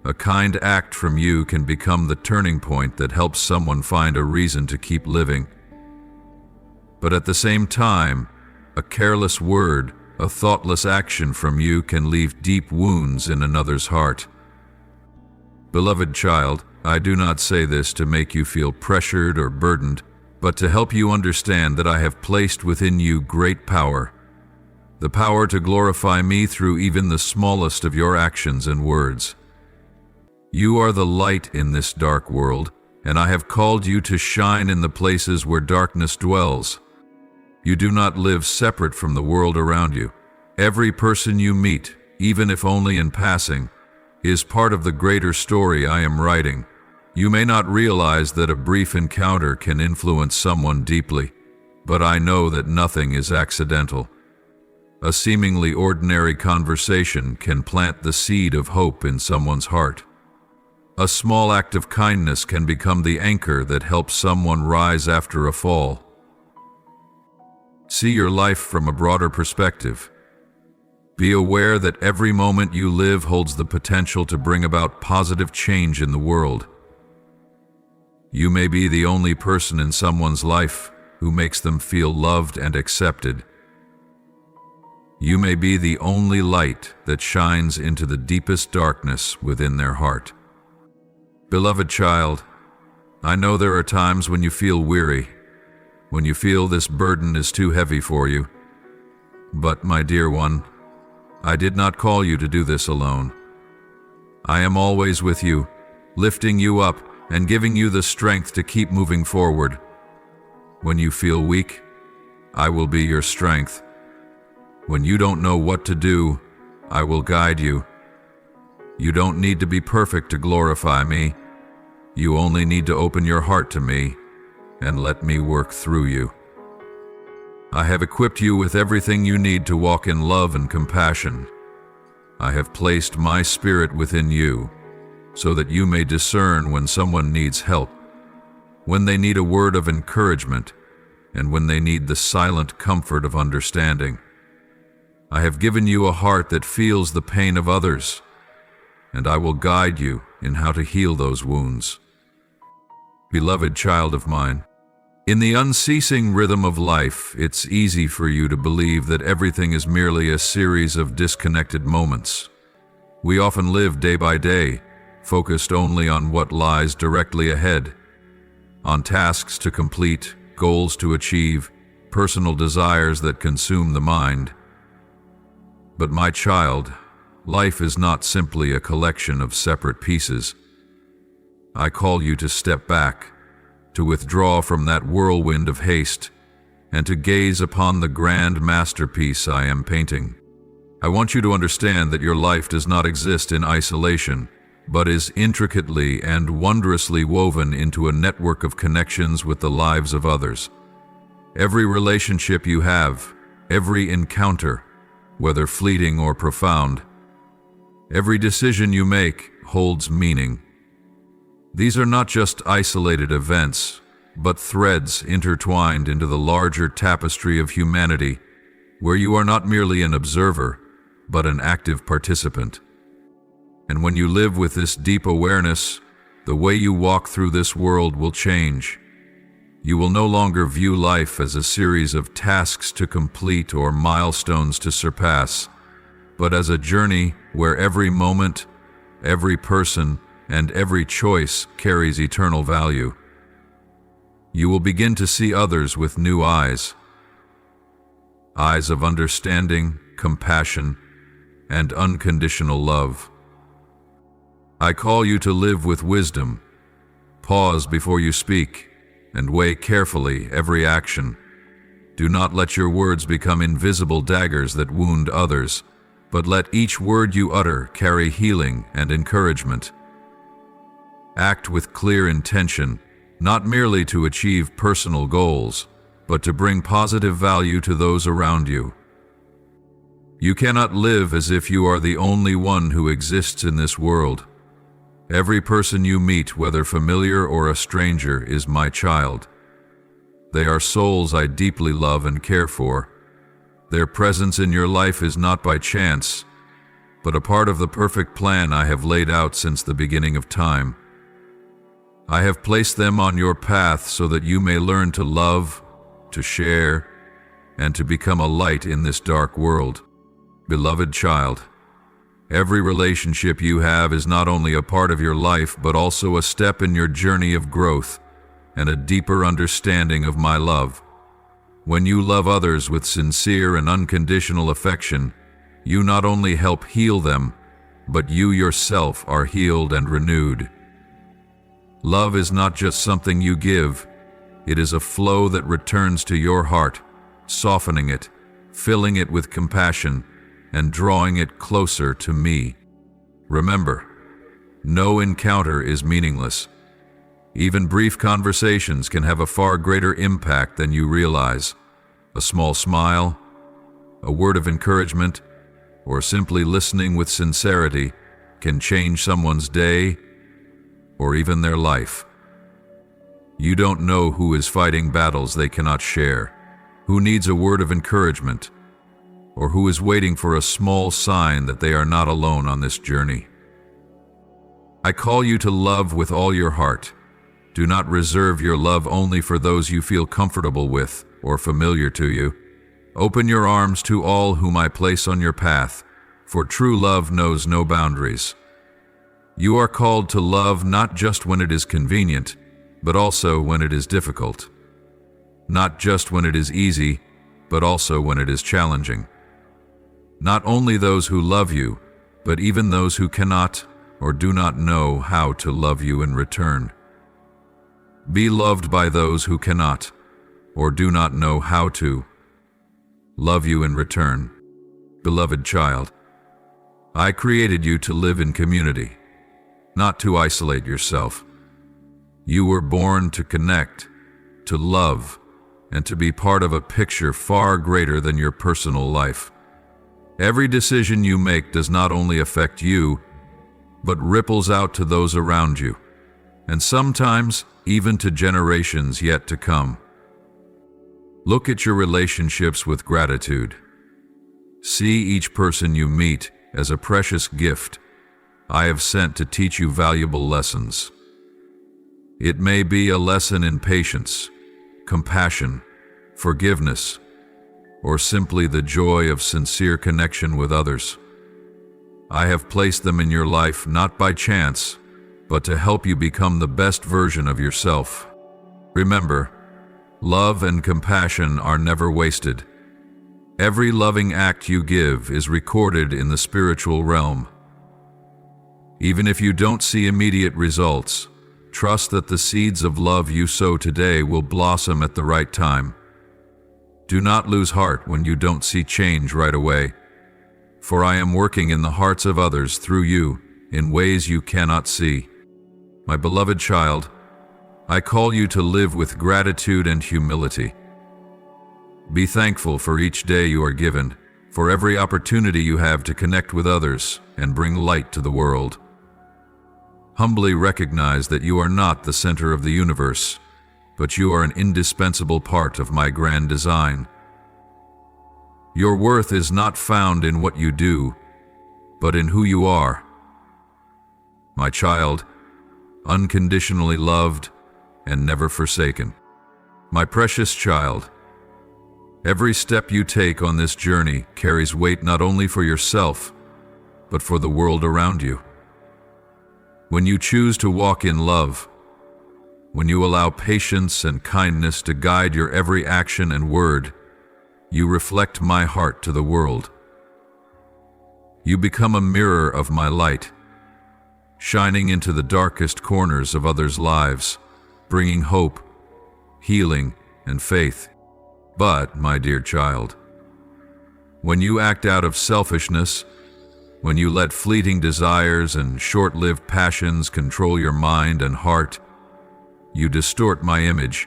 A kind act from you can become the turning point that helps someone find a reason to keep living. But at the same time, a careless word, a thoughtless action from you can leave deep wounds in another's heart. Beloved child, I do not say this to make you feel pressured or burdened, but to help you understand that I have placed within you great power, the power to glorify me through even the smallest of your actions and words. You are the light in this dark world, and I have called you to shine in the places where darkness dwells. You do not live separate from the world around you. Every person you meet, even if only in passing, is part of the greater story I am writing. You may not realize that a brief encounter can influence someone deeply, but I know that nothing is accidental. A seemingly ordinary conversation can plant the seed of hope in someone's heart. A small act of kindness can become the anchor that helps someone rise after a fall. See your life from a broader perspective. Be aware that every moment you live holds the potential to bring about positive change in the world. You may be the only person in someone's life who makes them feel loved and accepted. You may be the only light that shines into the deepest darkness within their heart. Beloved child, I know there are times when you feel weary, when you feel this burden is too heavy for you. But, my dear one, I did not call you to do this alone. I am always with you, lifting you up and giving you the strength to keep moving forward. When you feel weak, I will be your strength. When you don't know what to do, I will guide you. You don't need to be perfect to glorify me. You only need to open your heart to me and let me work through you. I have equipped you with everything you need to walk in love and compassion. I have placed my spirit within you so that you may discern when someone needs help, when they need a word of encouragement, and when they need the silent comfort of understanding. I have given you a heart that feels the pain of others, and I will guide you in how to heal those wounds. Beloved child of mine, in the unceasing rhythm of life, it's easy for you to believe that everything is merely a series of disconnected moments. We often live day by day, focused only on what lies directly ahead, on tasks to complete, goals to achieve, personal desires that consume the mind. But my child, life is not simply a collection of separate pieces. I call you to step back, to withdraw from that whirlwind of haste, and to gaze upon the grand masterpiece I am painting. I want you to understand that your life does not exist in isolation, but is intricately and wondrously woven into a network of connections with the lives of others. Every relationship you have, every encounter, whether fleeting or profound, every decision you make holds meaning. These are not just isolated events, but threads intertwined into the larger tapestry of humanity, where you are not merely an observer, but an active participant. And when you live with this deep awareness, the way you walk through this world will change. You will no longer view life as a series of tasks to complete or milestones to surpass, but as a journey where every moment, every person, and every choice carries eternal value. You will begin to see others with new eyes, eyes of understanding, compassion, and unconditional love. I call you to live with wisdom. Pause before you speak, and weigh carefully every action. Do not let your words become invisible daggers that wound others, but let each word you utter carry healing and encouragement. Act with clear intention, not merely to achieve personal goals, but to bring positive value to those around you. You cannot live as if you are the only one who exists in this world. Every person you meet, whether familiar or a stranger, is my child. They are souls I deeply love and care for. Their presence in your life is not by chance, but a part of the perfect plan I have laid out since the beginning of time. I have placed them on your path so that you may learn to love, to share, and to become a light in this dark world. Beloved child, every relationship you have is not only a part of your life, but also a step in your journey of growth and a deeper understanding of my love. When you love others with sincere and unconditional affection, you not only help heal them, but you yourself are healed and renewed. Love is not just something you give, it is a flow that returns to your heart, softening it, filling it with compassion, and drawing it closer to me. Remember, no encounter is meaningless. Even brief conversations can have a far greater impact than you realize. A small smile, a word of encouragement, or simply listening with sincerity can change someone's day or even their life. You don't know who is fighting battles they cannot share, who needs a word of encouragement, or who is waiting for a small sign that they are not alone on this journey. I call you to love with all your heart. Do not reserve your love only for those you feel comfortable with or familiar to you. Open your arms to all whom I place on your path, for true love knows no boundaries. You are called to love not just when it is convenient, but also when it is difficult. Not just when it is easy, but also when it is challenging. Not only those who love you, but even those who cannot or do not know how to love you in return. Be loved by those who cannot or do not know how to love you in return. Beloved child, I created you to live in community, not to isolate yourself. You were born to connect, to love, and to be part of a picture far greater than your personal life. Every decision you make does not only affect you, but ripples out to those around you, and sometimes even to generations yet to come. Look at your relationships with gratitude. See each person you meet as a precious gift I have sent to teach you valuable lessons. It may be a lesson in patience, compassion, forgiveness, or simply the joy of sincere connection with others. I have placed them in your life not by chance, but to help you become the best version of yourself. Remember, love and compassion are never wasted. Every loving act you give is recorded in the spiritual realm. Even if you don't see immediate results, trust that the seeds of love you sow today will blossom at the right time. Do not lose heart when you don't see change right away, for I am working in the hearts of others through you in ways you cannot see. My beloved child, I call you to live with gratitude and humility. Be thankful for each day you are given, for every opportunity you have to connect with others and bring light to the world. Humbly recognize that you are not the center of the universe, but you are an indispensable part of my grand design. Your worth is not found in what you do, but in who you are. My child, unconditionally loved and never forsaken. My precious child, every step you take on this journey carries weight not only for yourself, but for the world around you. When you choose to walk in love, when you allow patience and kindness to guide your every action and word, you reflect my heart to the world. You become a mirror of my light, shining into the darkest corners of others' lives, bringing hope, healing, and faith. But, my dear child, when you act out of selfishness, when you let fleeting desires and short-lived passions control your mind and heart, you distort my image.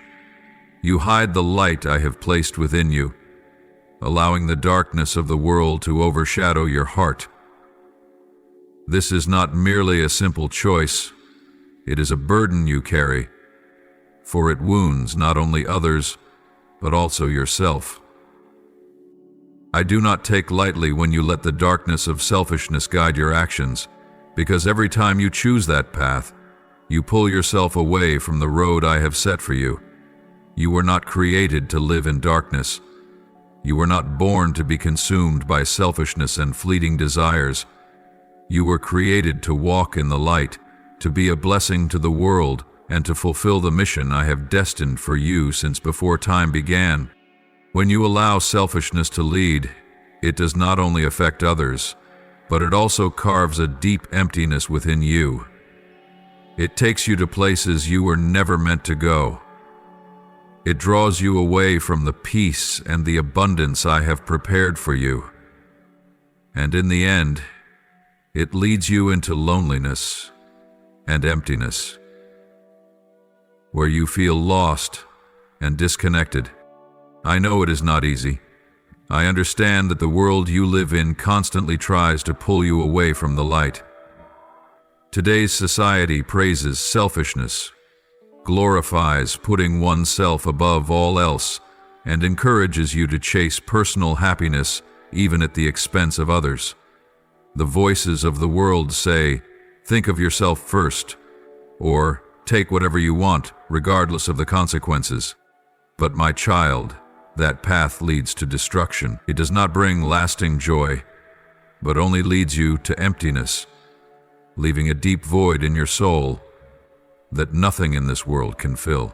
You hide the light I have placed within you, allowing the darkness of the world to overshadow your heart. This is not merely a simple choice, it is a burden you carry, for it wounds not only others, but also yourself. I do not take lightly when you let the darkness of selfishness guide your actions, because every time you choose that path, you pull yourself away from the road I have set for you. You were not created to live in darkness. You were not born to be consumed by selfishness and fleeting desires. You were created to walk in the light, to be a blessing to the world, and to fulfill the mission I have destined for you since before time began. When you allow selfishness to lead, it does not only affect others, but it also carves a deep emptiness within you. It takes you to places you were never meant to go. It draws you away from the peace and the abundance I have prepared for you. And in the end, it leads you into loneliness and emptiness, where you feel lost and disconnected. I know it is not easy. I understand that the world you live in constantly tries to pull you away from the light. Today's society praises selfishness, glorifies putting oneself above all else, and encourages you to chase personal happiness even at the expense of others. The voices of the world say, "Think of yourself first," or "Take whatever you want, regardless of the consequences." But my child, that path leads to destruction. It does not bring lasting joy, but only leads you to emptiness, leaving a deep void in your soul that nothing in this world can fill.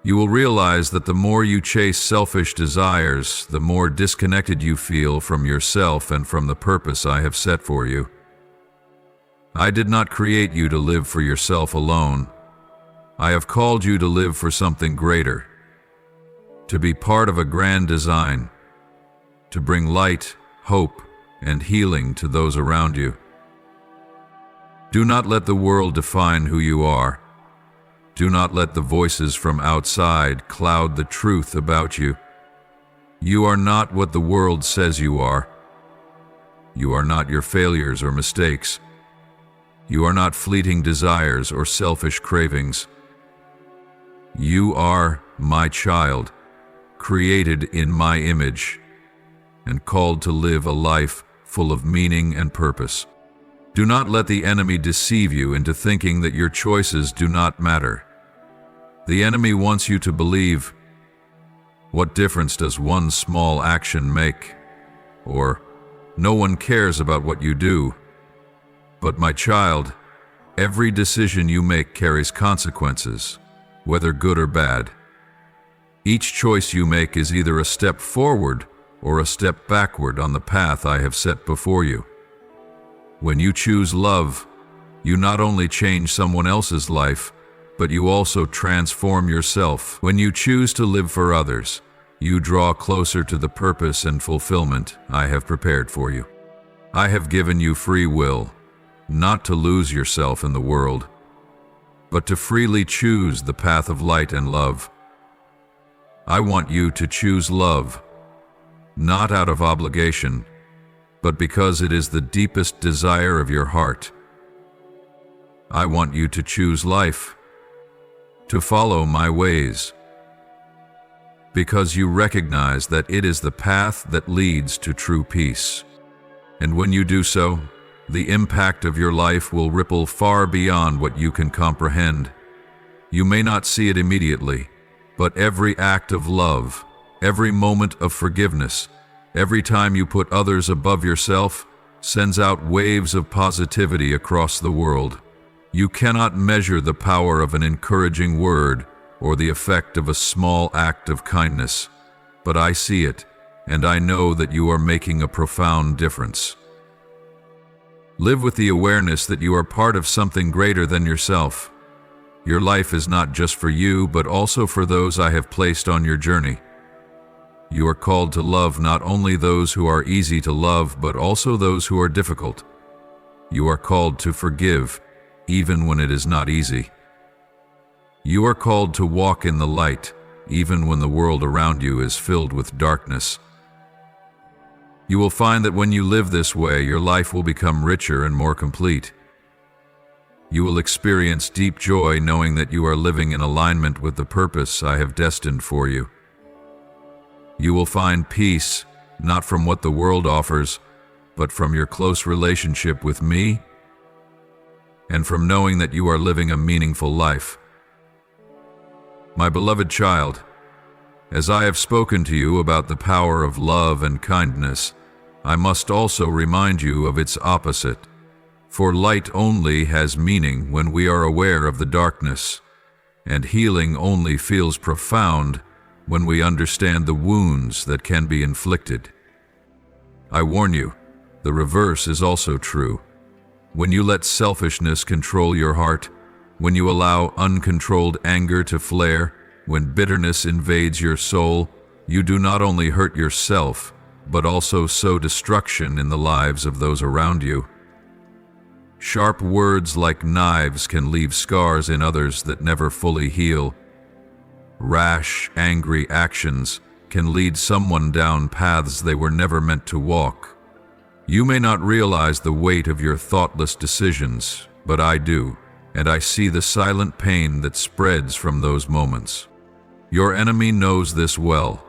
You will realize that the more you chase selfish desires, the more disconnected you feel from yourself and from the purpose I have set for you. I did not create you to live for yourself alone. I have called you to live for something greater, to be part of a grand design, to bring light, hope, and healing to those around you. Do not let the world define who you are. Do not let the voices from outside cloud the truth about you. You are not what the world says you are. You are not your failures or mistakes. You are not fleeting desires or selfish cravings. You are my child, created in my image, and called to live a life full of meaning and purpose. Do not let the enemy deceive you into thinking that your choices do not matter. The enemy wants you to believe, "What difference does one small action make?" Or, "No one cares about what you do." But my child, every decision you make carries consequences, whether good or bad. Each choice you make is either a step forward or a step backward on the path I have set before you. When you choose love, you not only change someone else's life, but you also transform yourself. When you choose to live for others, you draw closer to the purpose and fulfillment I have prepared for you. I have given you free will, not to lose yourself in the world, but to freely choose the path of light and love. I want you to choose love, not out of obligation, but because it is the deepest desire of your heart. I want you to choose life, to follow my ways, because you recognize that it is the path that leads to true peace. And when you do so, the impact of your life will ripple far beyond what you can comprehend. You may not see it immediately, but every act of love, every moment of forgiveness, every time you put others above yourself, sends out waves of positivity across the world. You cannot measure the power of an encouraging word or the effect of a small act of kindness, but I see it, and I know that you are making a profound difference. Live with the awareness that you are part of something greater than yourself. Your life is not just for you, but also for those I have placed on your journey. You are called to love not only those who are easy to love, but also those who are difficult. You are called to forgive, even when it is not easy. You are called to walk in the light, even when the world around you is filled with darkness. You will find that when you live this way, your life will become richer and more complete. You will experience deep joy knowing that you are living in alignment with the purpose I have destined for you. You will find peace not from what the world offers, but from your close relationship with me and from knowing that you are living a meaningful life. My beloved child, as I have spoken to you about the power of love and kindness, I must also remind you of its opposite. For light only has meaning when we are aware of the darkness, and healing only feels profound when we understand the wounds that can be inflicted. I warn you, the reverse is also true. When you let selfishness control your heart, when you allow uncontrolled anger to flare, when bitterness invades your soul, you do not only hurt yourself, but also sow destruction in the lives of those around you. Sharp words like knives can leave scars in others that never fully heal. Rash, angry actions can lead someone down paths they were never meant to walk. You may not realize the weight of your thoughtless decisions, but I do, and I see the silent pain that spreads from those moments. Your enemy knows this well.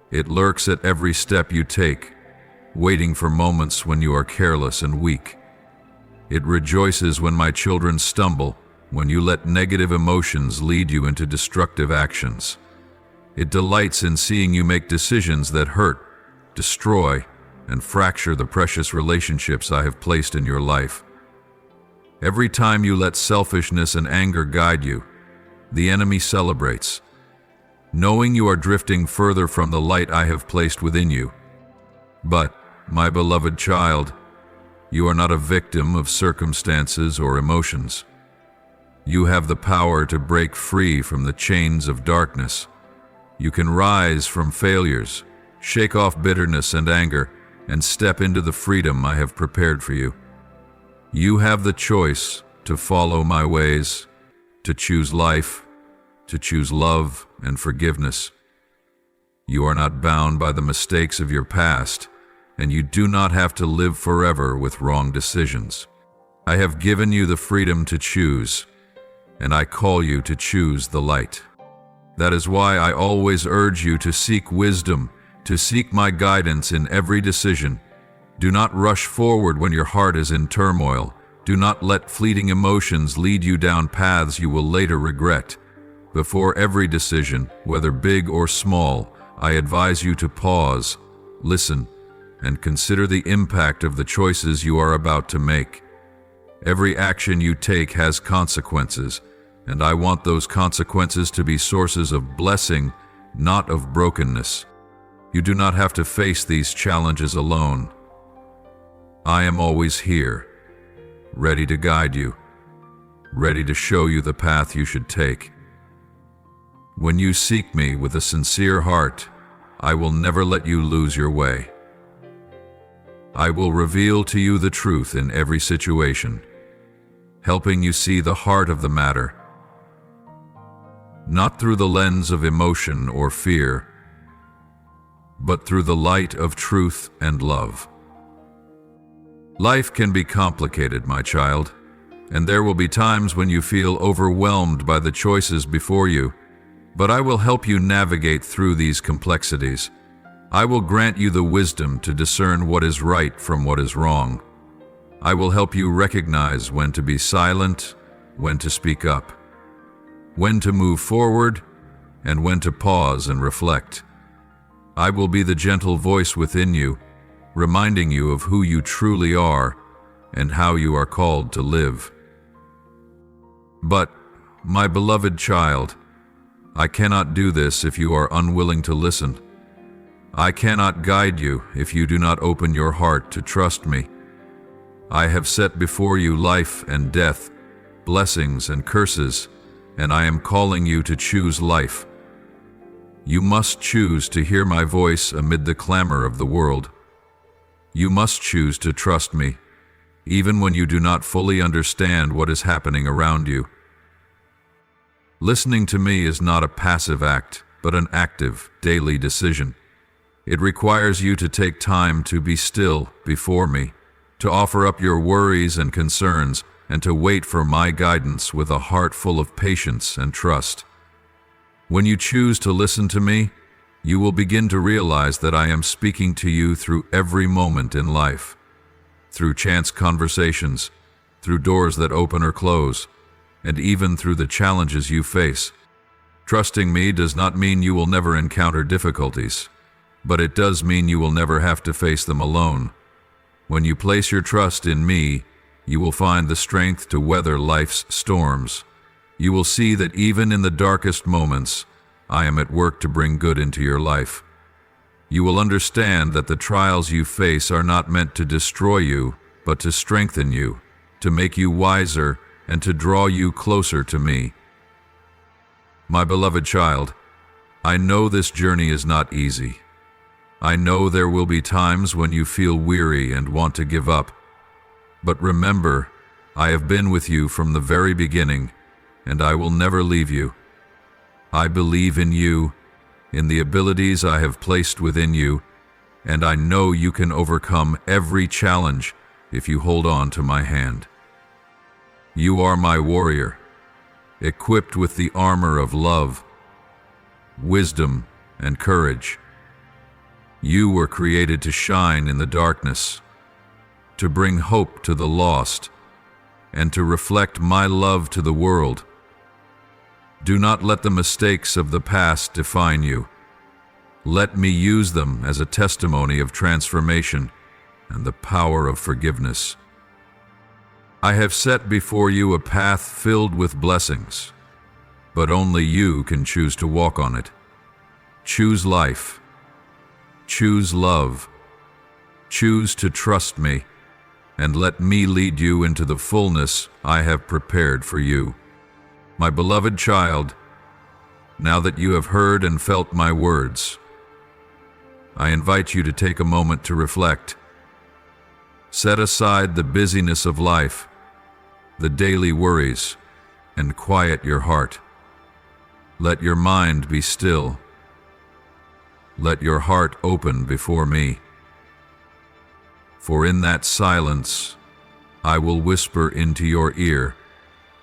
It lurks at every step you take, waiting for moments when you are careless and weak. It rejoices when my children stumble, when you let negative emotions lead you into destructive actions. It delights in seeing you make decisions that hurt, destroy, and fracture the precious relationships I have placed in your life. Every time you let selfishness and anger guide you, the enemy celebrates, knowing you are drifting further from the light I have placed within you. But, my beloved child, you are not a victim of circumstances or emotions. You have the power to break free from the chains of darkness. You can rise from failures, shake off bitterness and anger, and step into the freedom I have prepared for you. You have the choice to follow my ways, to choose life, to choose love and forgiveness. You are not bound by the mistakes of your past, and you do not have to live forever with wrong decisions. I have given you the freedom to choose, and I call you to choose the light. That is why I always urge you to seek wisdom, to seek my guidance in every decision. Do not rush forward when your heart is in turmoil. Do not let fleeting emotions lead you down paths you will later regret. Before every decision, whether big or small, I advise you to pause, listen, and consider the impact of the choices you are about to make. Every action you take has consequences, and I want those consequences to be sources of blessing, not of brokenness. You do not have to face these challenges alone. I am always here, ready to guide you, ready to show you the path you should take. When you seek me with a sincere heart, I will never let you lose your way. I will reveal to you the truth in every situation, helping you see the heart of the matter, not through the lens of emotion or fear, but through the light of truth and love. Life can be complicated, my child, and there will be times when you feel overwhelmed by the choices before you, but I will help you navigate through these complexities. I will grant you the wisdom to discern what is right from what is wrong. I will help you recognize when to be silent, when to speak up, when to move forward, and when to pause and reflect. I will be the gentle voice within you, reminding you of who you truly are and how you are called to live. But, my beloved child, I cannot do this if you are unwilling to listen. I cannot guide you if you do not open your heart to trust me. I have set before you life and death, blessings and curses, and I am calling you to choose life. You must choose to hear my voice amid the clamor of the world. You must choose to trust me, even when you do not fully understand what is happening around you. Listening to me is not a passive act, but an active, daily decision. It requires you to take time to be still before me, to offer up your worries and concerns, and to wait for my guidance with a heart full of patience and trust. When you choose to listen to me, you will begin to realize that I am speaking to you through every moment in life, through chance conversations, through doors that open or close, and even through the challenges you face. Trusting me does not mean you will never encounter difficulties, but it does mean you will never have to face them alone. When you place your trust in me, you will find the strength to weather life's storms. You will see that even in the darkest moments, I am at work to bring good into your life. You will understand that the trials you face are not meant to destroy you, but to strengthen you, to make you wiser, and to draw you closer to me. My beloved child, I know this journey is not easy. I know there will be times when you feel weary and want to give up. But remember, I have been with you from the very beginning, and I will never leave you. I believe in you, in the abilities I have placed within you, and I know you can overcome every challenge if you hold on to my hand. You are my warrior, equipped with the armor of love, wisdom, and courage. You were created to shine in the darkness, to bring hope to the lost, and to reflect my love to the world. Do not let the mistakes of the past define you. Let me use them as a testimony of transformation and the power of forgiveness. I have set before you a path filled with blessings, but only you can choose to walk on it. Choose life. Choose love. Choose to trust me, and let me lead you into the fullness I have prepared for you. My beloved child, now that you have heard and felt my words, I invite you to take a moment to reflect. Set aside the busyness of life, the daily worries, and quiet your heart. Let your mind be still. Let your heart open before me. For in that silence, I will whisper into your ear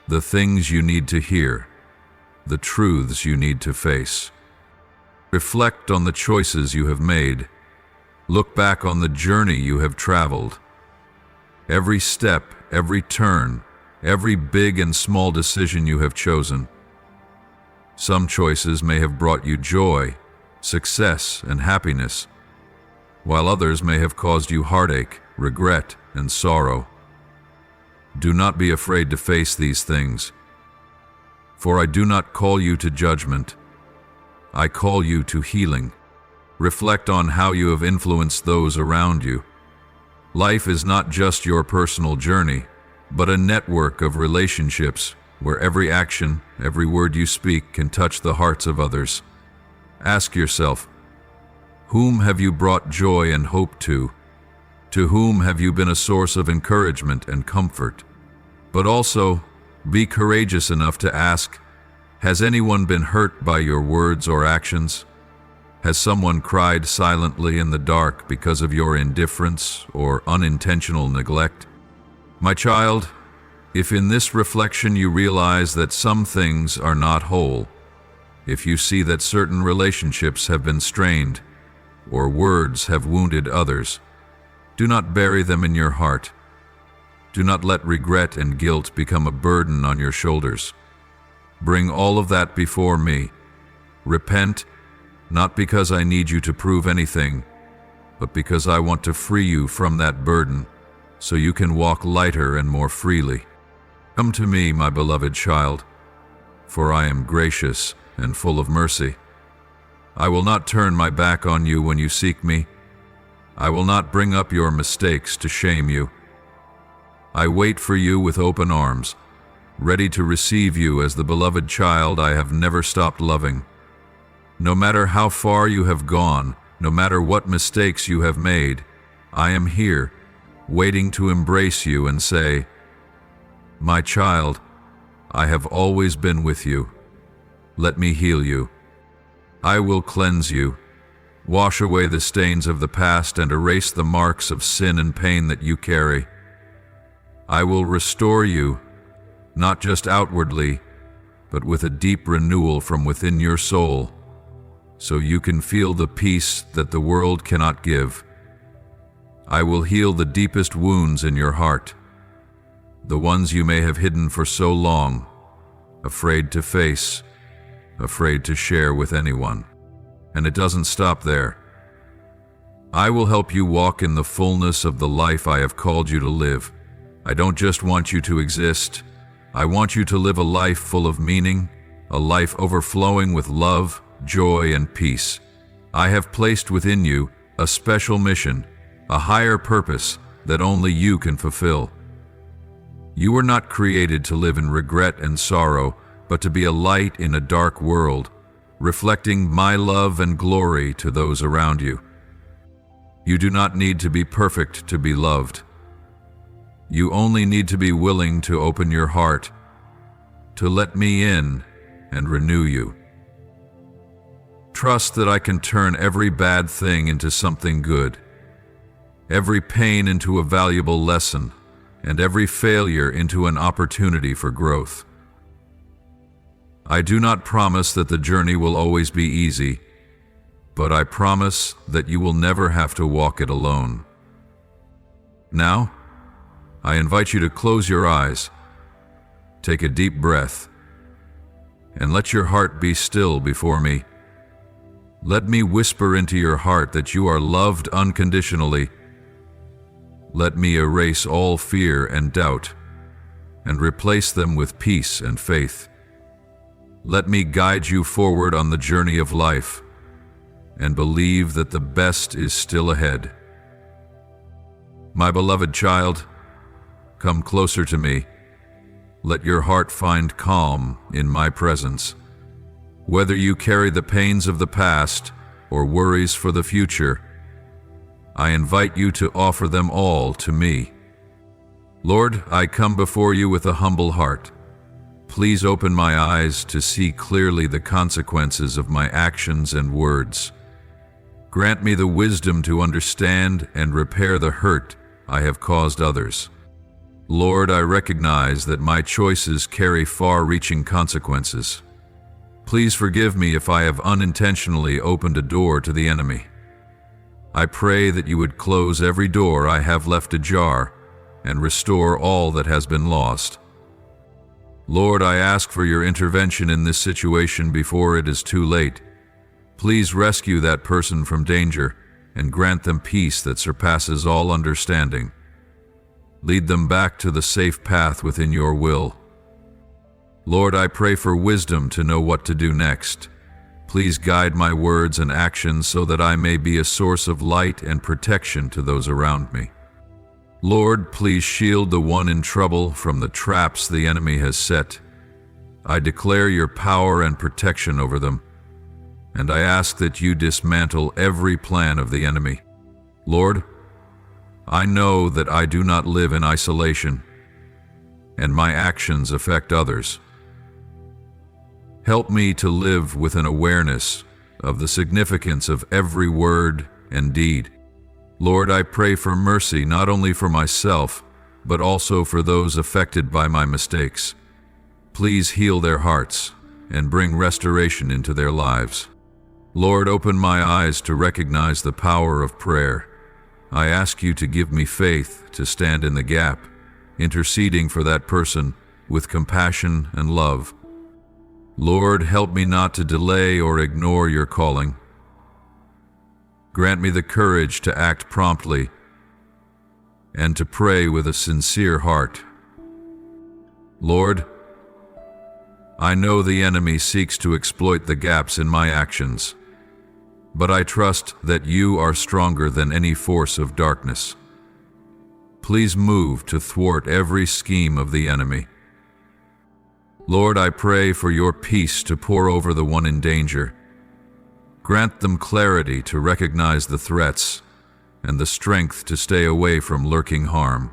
the things you need to hear, the truths you need to face. Reflect on the choices you have made. Look back on the journey you have traveled. Every step, every turn, every big and small decision you have chosen. Some choices may have brought you joy, success, and happiness, while others may have caused you heartache, regret, and sorrow. Do not be afraid to face these things, for I do not call you to judgment. I call you to healing. Reflect on how you have influenced those around you. Life is not just your personal journey, but a network of relationships where every action, every word you speak can touch the hearts of others. Ask yourself, whom have you brought joy and hope to? To whom have you been a source of encouragement and comfort? But also, be courageous enough to ask, has anyone been hurt by your words or actions? Has someone cried silently in the dark because of your indifference or unintentional neglect? My child, if in this reflection you realize that some things are not whole, if you see that certain relationships have been strained, or words have wounded others, do not bury them in your heart. Do not let regret and guilt become a burden on your shoulders. Bring all of that before me. Repent, not because I need you to prove anything, but because I want to free you from that burden, so you can walk lighter and more freely. Come to me, my beloved child, for I am gracious and full of mercy. I will not turn my back on you when you seek me. I will not bring up your mistakes to shame you. I wait for you with open arms, ready to receive you as the beloved child I have never stopped loving. No matter how far you have gone, no matter what mistakes you have made, I am here, waiting to embrace you and say, my child, I have always been with you. Let me heal you. I will cleanse you, wash away the stains of the past and erase the marks of sin and pain that you carry. I will restore you, not just outwardly, but with a deep renewal from within your soul, so you can feel the peace that the world cannot give. I will heal the deepest wounds in your heart, the ones you may have hidden for so long, afraid to face, afraid to share with anyone. And it doesn't stop there. I will help you walk in the fullness of the life I have called you to live. I don't just want you to exist. I want you to live a life full of meaning, a life overflowing with love, joy, and peace. I have placed within you a special mission, a higher purpose that only you can fulfill. You were not created to live in regret and sorrow, but to be a light in a dark world, reflecting my love and glory to those around you. You do not need to be perfect to be loved. You only need to be willing to open your heart, to let me in and renew you. Trust that I can turn every bad thing into something good, every pain into a valuable lesson, and every failure into an opportunity for growth. I do not promise that the journey will always be easy, but I promise that you will never have to walk it alone. Now, I invite you to close your eyes, take a deep breath, and let your heart be still before me. Let me whisper into your heart that you are loved unconditionally. Let me erase all fear and doubt and replace them with peace and faith. Let me guide you forward on the journey of life and believe that the best is still ahead. My beloved child, come closer to me. Let your heart find calm in my presence. Whether you carry the pains of the past or worries for the future, I invite you to offer them all to me. Lord, I come before you with a humble heart. Please open my eyes to see clearly the consequences of my actions and words. Grant me the wisdom to understand and repair the hurt I have caused others. Lord, I recognize that my choices carry far-reaching consequences. Please forgive me if I have unintentionally opened a door to the enemy. I pray that you would close every door I have left ajar and restore all that has been lost. Lord, I ask for your intervention in this situation before it is too late. Please rescue that person from danger and grant them peace that surpasses all understanding. Lead them back to the safe path within your will. Lord, I pray for wisdom to know what to do next. Please guide my words and actions so that I may be a source of light and protection to those around me. Lord, please shield the one in trouble from the traps the enemy has set. I declare your power and protection over them, and I ask that you dismantle every plan of the enemy. Lord, I know that I do not live in isolation, and my actions affect others. Help me to live with an awareness of the significance of every word and deed. Lord, I pray for mercy not only for myself, but also for those affected by my mistakes. Please heal their hearts and bring restoration into their lives. Lord, open my eyes to recognize the power of prayer. I ask you to give me faith to stand in the gap, interceding for that person with compassion and love. Lord, help me not to delay or ignore your calling. Grant me the courage to act promptly and to pray with a sincere heart. Lord, I know the enemy seeks to exploit the gaps in my actions, but I trust that you are stronger than any force of darkness. Please move to thwart every scheme of the enemy. Lord, I pray for your peace to pour over the one in danger. Grant them clarity to recognize the threats and the strength to stay away from lurking harm.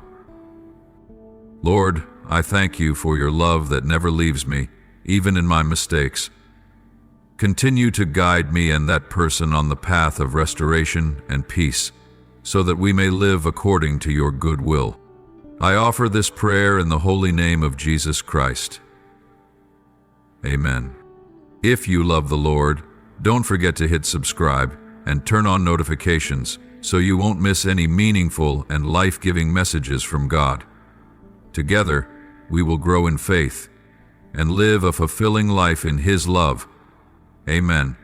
Lord, I thank you for your love that never leaves me, even in my mistakes. Continue to guide me and that person on the path of restoration and peace, so that we may live according to your good will. I offer this prayer in the holy name of Jesus Christ. Amen. If you love the Lord, Don't forget to hit subscribe and turn on notifications so you won't miss any meaningful and life-giving messages from God. Together, we will grow in faith and live a fulfilling life in His love. Amen.